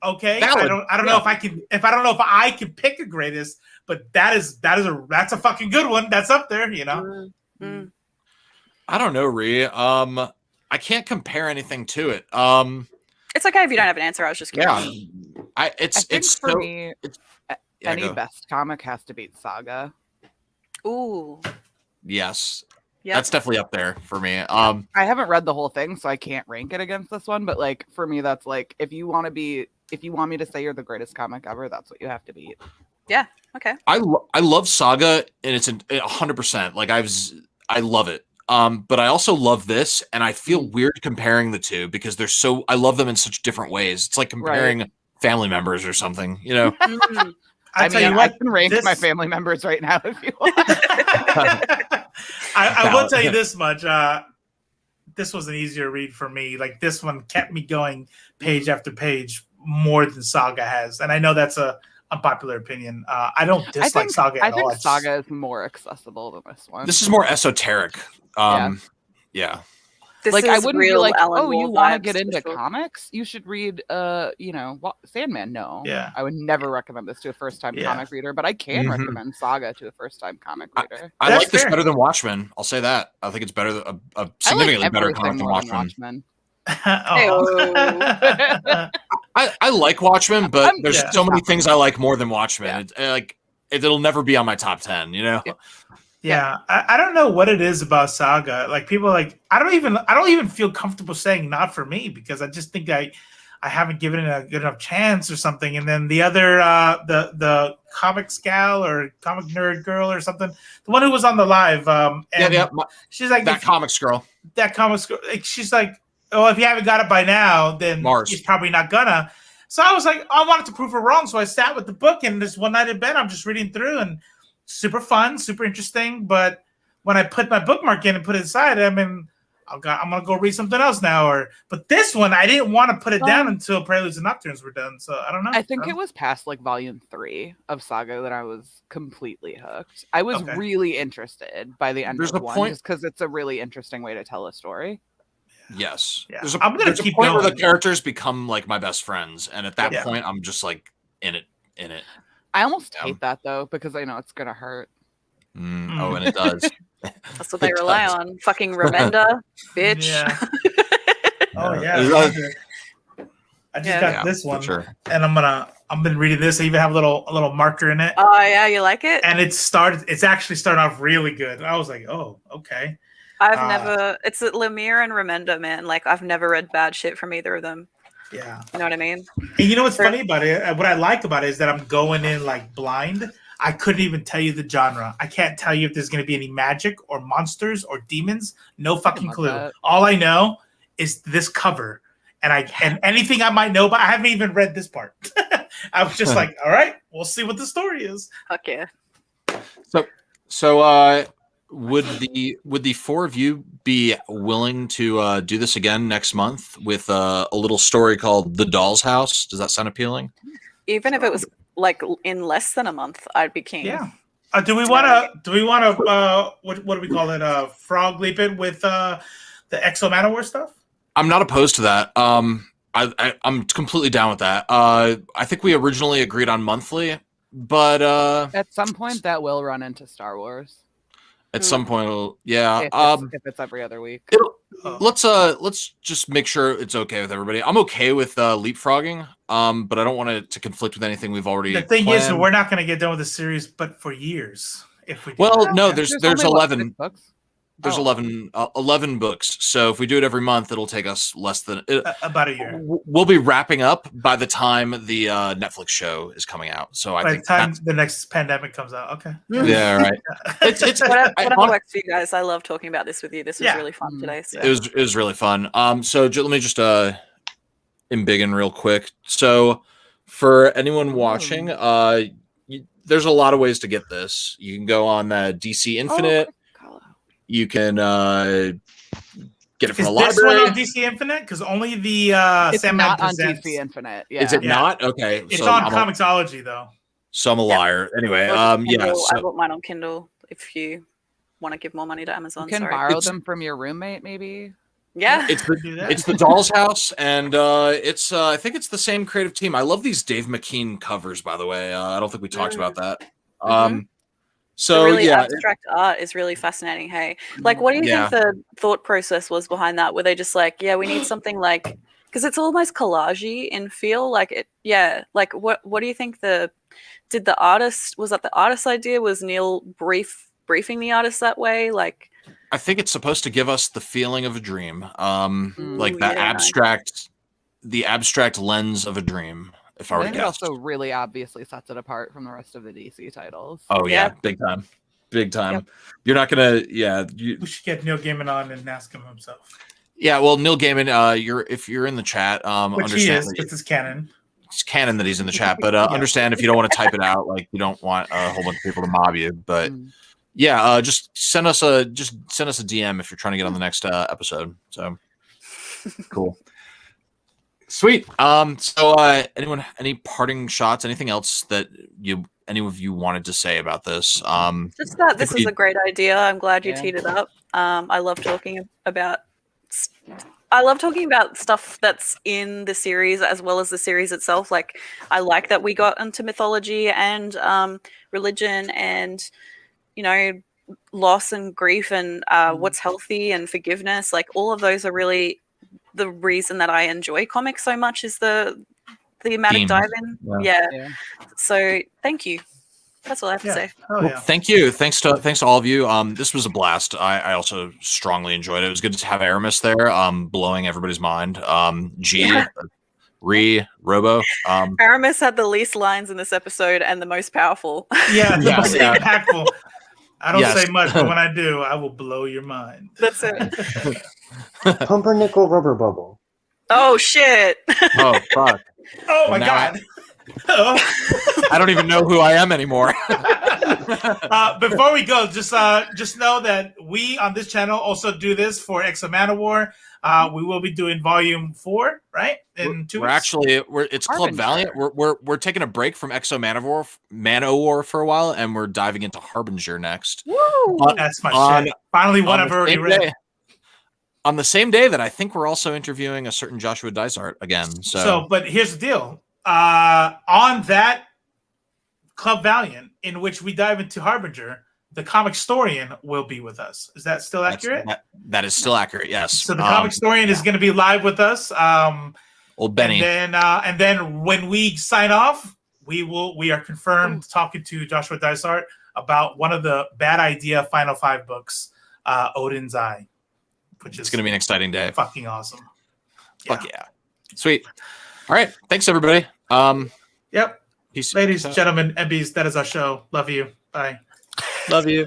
okay. Valid. I don't know if I can pick a greatest, but that's a fucking good one. That's up there, you know. I don't know, Ree. I can't compare anything to it. It's okay if you don't have an answer. I was just curious. Yeah, I think for me, any best comic has to beat Saga. Ooh. Yes. Yep. That's definitely up there for me. I haven't read the whole thing, so I can't rank it against this one. But like for me, that's like if you want me to say you're the greatest comic ever, that's what you have to beat. Yeah. Okay. I love Saga, and it's 100%. Like I love it. But I also love this, and I feel weird comparing the two because I love them in such different ways. It's like comparing family members or something, you know? I can rank my family members right now if you want. I will tell you this much. This was an easier read for me. Like this one kept me going page after page more than Saga has. And I know that's a unpopular opinion. I don't dislike Saga at all. I think Saga is more accessible than this one. This is more esoteric. Yeah. This like I wouldn't be like, Alan you Moore want to vibes get into for sure. comics? You should read, Sandman. No, Yeah. I would never recommend this to a first-time comic reader, but I can recommend Saga to a first-time comic reader. I like this better than Watchmen. I'll say that. I think it's better than a significantly better comic than Watchmen. I like Watchmen, but there's so many things I like more than Watchmen. It'll never be on my top 10. You know. Yeah, I don't know what it is about Saga. Like people I don't even feel comfortable saying not for me because I just think I haven't given it a good enough chance or something. And then the other the comics gal or comic nerd girl or something, the one who was on the live, she's like that comics girl. That comics girl. She's like, oh, if you haven't got it by now, then Mars. He's probably not gonna. So I was like, I wanted to prove her wrong. So I sat with the book and this one night in bed, I'm just reading through and. Super fun, super interesting. But when I put my bookmark in and put it aside, I'm gonna go read something else now. But this one, I didn't want to put it down until Preludes and Nocturnes were done. So I don't know. I think it was past like volume 3 of Saga that I was completely hooked. I was really interested by the end of one, just because it's a really interesting way to tell a story. Yes, yeah. I'm gonna keep going. Where the characters become like my best friends, and at that point, I'm just like in it. I almost hate that though because I know it's gonna hurt. Oh, and it does. That's what they rely on. Fucking Remenda, bitch. Yeah. I just got this one, and I'm been reading this. I even have a little marker in it. Oh yeah, you like it? And it's actually starting off really good. I was like, oh, okay. I've never. It's Lemire and Remender, man. Like I've never read bad shit from either of them. Yeah. You know what I mean? And you know what's funny about it? What I like about it is that I'm going in like blind. I couldn't even tell you the genre. I can't tell you if there's going to be any magic or monsters or demons. No fucking clue. that. All I know is this cover, and and anything I might know, but I haven't even read this part. I was just like, all right, we'll see what the story is. Fuck yeah. So would the four of you be willing to do this again next month with a little story called The Doll's House? Does that sound appealing? Even if it was like in less than a month, I'd be keen. Yeah. Do we want to? What do we call it? Frog leap it with the Exo Manowar stuff. I'm not opposed to that. I'm completely down with that. I think we originally agreed on monthly, but At some point, that will run into Star Wars. at some point, yeah. If it's every other week. Let's just make sure it's okay with everybody. I'm okay with leapfrogging, but I don't want it to conflict with anything we've already. The thing planned. is, we're not going to get done with the series, but for years, if we. Do Well, that. no, there's only, 11. 6 books? There's Oh. 11 books. So if we do it every month, it'll take us less than About a year. We'll be wrapping up by the time the Netflix show is coming out. So I By the think time the next pandemic comes out, okay. yeah, right. It's Whatever works for you guys. I love talking about this with you. This was really fun today. So. it was really fun. So let me just embiggen real quick. So for anyone watching, there's a lot of ways to get this. You can go on DC Infinite. You can get it from Is a this library. one on DC Infinite? Because only the It's Sandman not on Presents. DC Infinite. Yeah. Is it Yeah. not? Okay. It's so on I'm Comixology though. so I'm a liar. Anyway, Or yeah. Kindle. I So, bought mine on Kindle. If you want to give more money to Amazon, You can sorry. borrow them from your roommate, maybe. Yeah. it's Do that. the Doll's House, and it's I think it's the same creative team. I love these Dave McKean covers, by the way. I don't think we talked about that. So the really yeah, abstract art is really fascinating. Hey, like, what do you think the thought process was behind that? Were they just like, yeah, we need something like, because it's almost collagey in feel, like it. Yeah, like what do you think was that the artist's idea? Was Neil briefing the artist that way? Like, I think it's supposed to give us the feeling of a dream, like that yeah. the abstract lens of a dream. If I were I to think it guess. also really obviously sets it apart from the rest of the DC titles. Oh yeah, Yeah. big time. Yep. You're not gonna, We should get Neil Gaiman on and ask him himself. yeah. Well, Neil Gaiman, if you're in the chat, Which he understand is, that because it's canon. it's canon that he's in the chat, but understand if you don't want to type it out, like you don't want a whole bunch of people to mob you, but yeah, just send us a DM if you're trying to get on the next episode. So cool. Sweet. So anyone, any parting shots, anything else that any of you wanted to say about this? just that this is a great idea. I'm glad you teed it up. I love talking about stuff that's in the series as well as the series itself. Like, I like that we got into mythology and religion and, you know, loss and grief and what's healthy and forgiveness. Like, all of those are really the reason that I enjoy comics so much, is the thematic dive in. Yeah. So thank you. That's all I have to say. Oh, Well, yeah. thank you. Thanks to all of you. This was a blast. I also strongly enjoyed it. It was good to have Aramis there, blowing everybody's mind. G, Robo. Aramis had the least lines in this episode and the most powerful. Yeah, the Yes, most yeah. impactful. I don't Yes. say much, but when I do, I will blow your mind. That's it. Pumpernickel rubber bubble. Oh shit. Oh fuck! Oh my Now god. Oh. I don't even know who I am anymore. Before we go, just know that we on this channel also do this for Exo Manowar. We will be doing volume 4, right? In 2 We're weeks. actually it's Club Valiant. We're taking a break from Exo Manowar for a while, and we're diving into Harbinger next. Woo! That's my shit. Finally, one I've already read. On the same day that I think we're also interviewing a certain Joshua Dysart again. So But here's the deal. On that Club Valiant, in which we dive into Harbinger, the comic historian will be with us. Is that still accurate? That is still accurate. Yes. So the comic historian is going to be live with us. Old Benny. And then when we sign off, we are confirmed talking to Joshua Dysart about one of the Bad Idea Final 5 books Odin's Eye, which It's is going to be an exciting day. fucking awesome. Fuck yeah. Sweet. All right. Thanks, everybody. Yep. Peace. Ladies, Peace out. gentlemen, MBs, that is our show. Love you. Bye. Love you.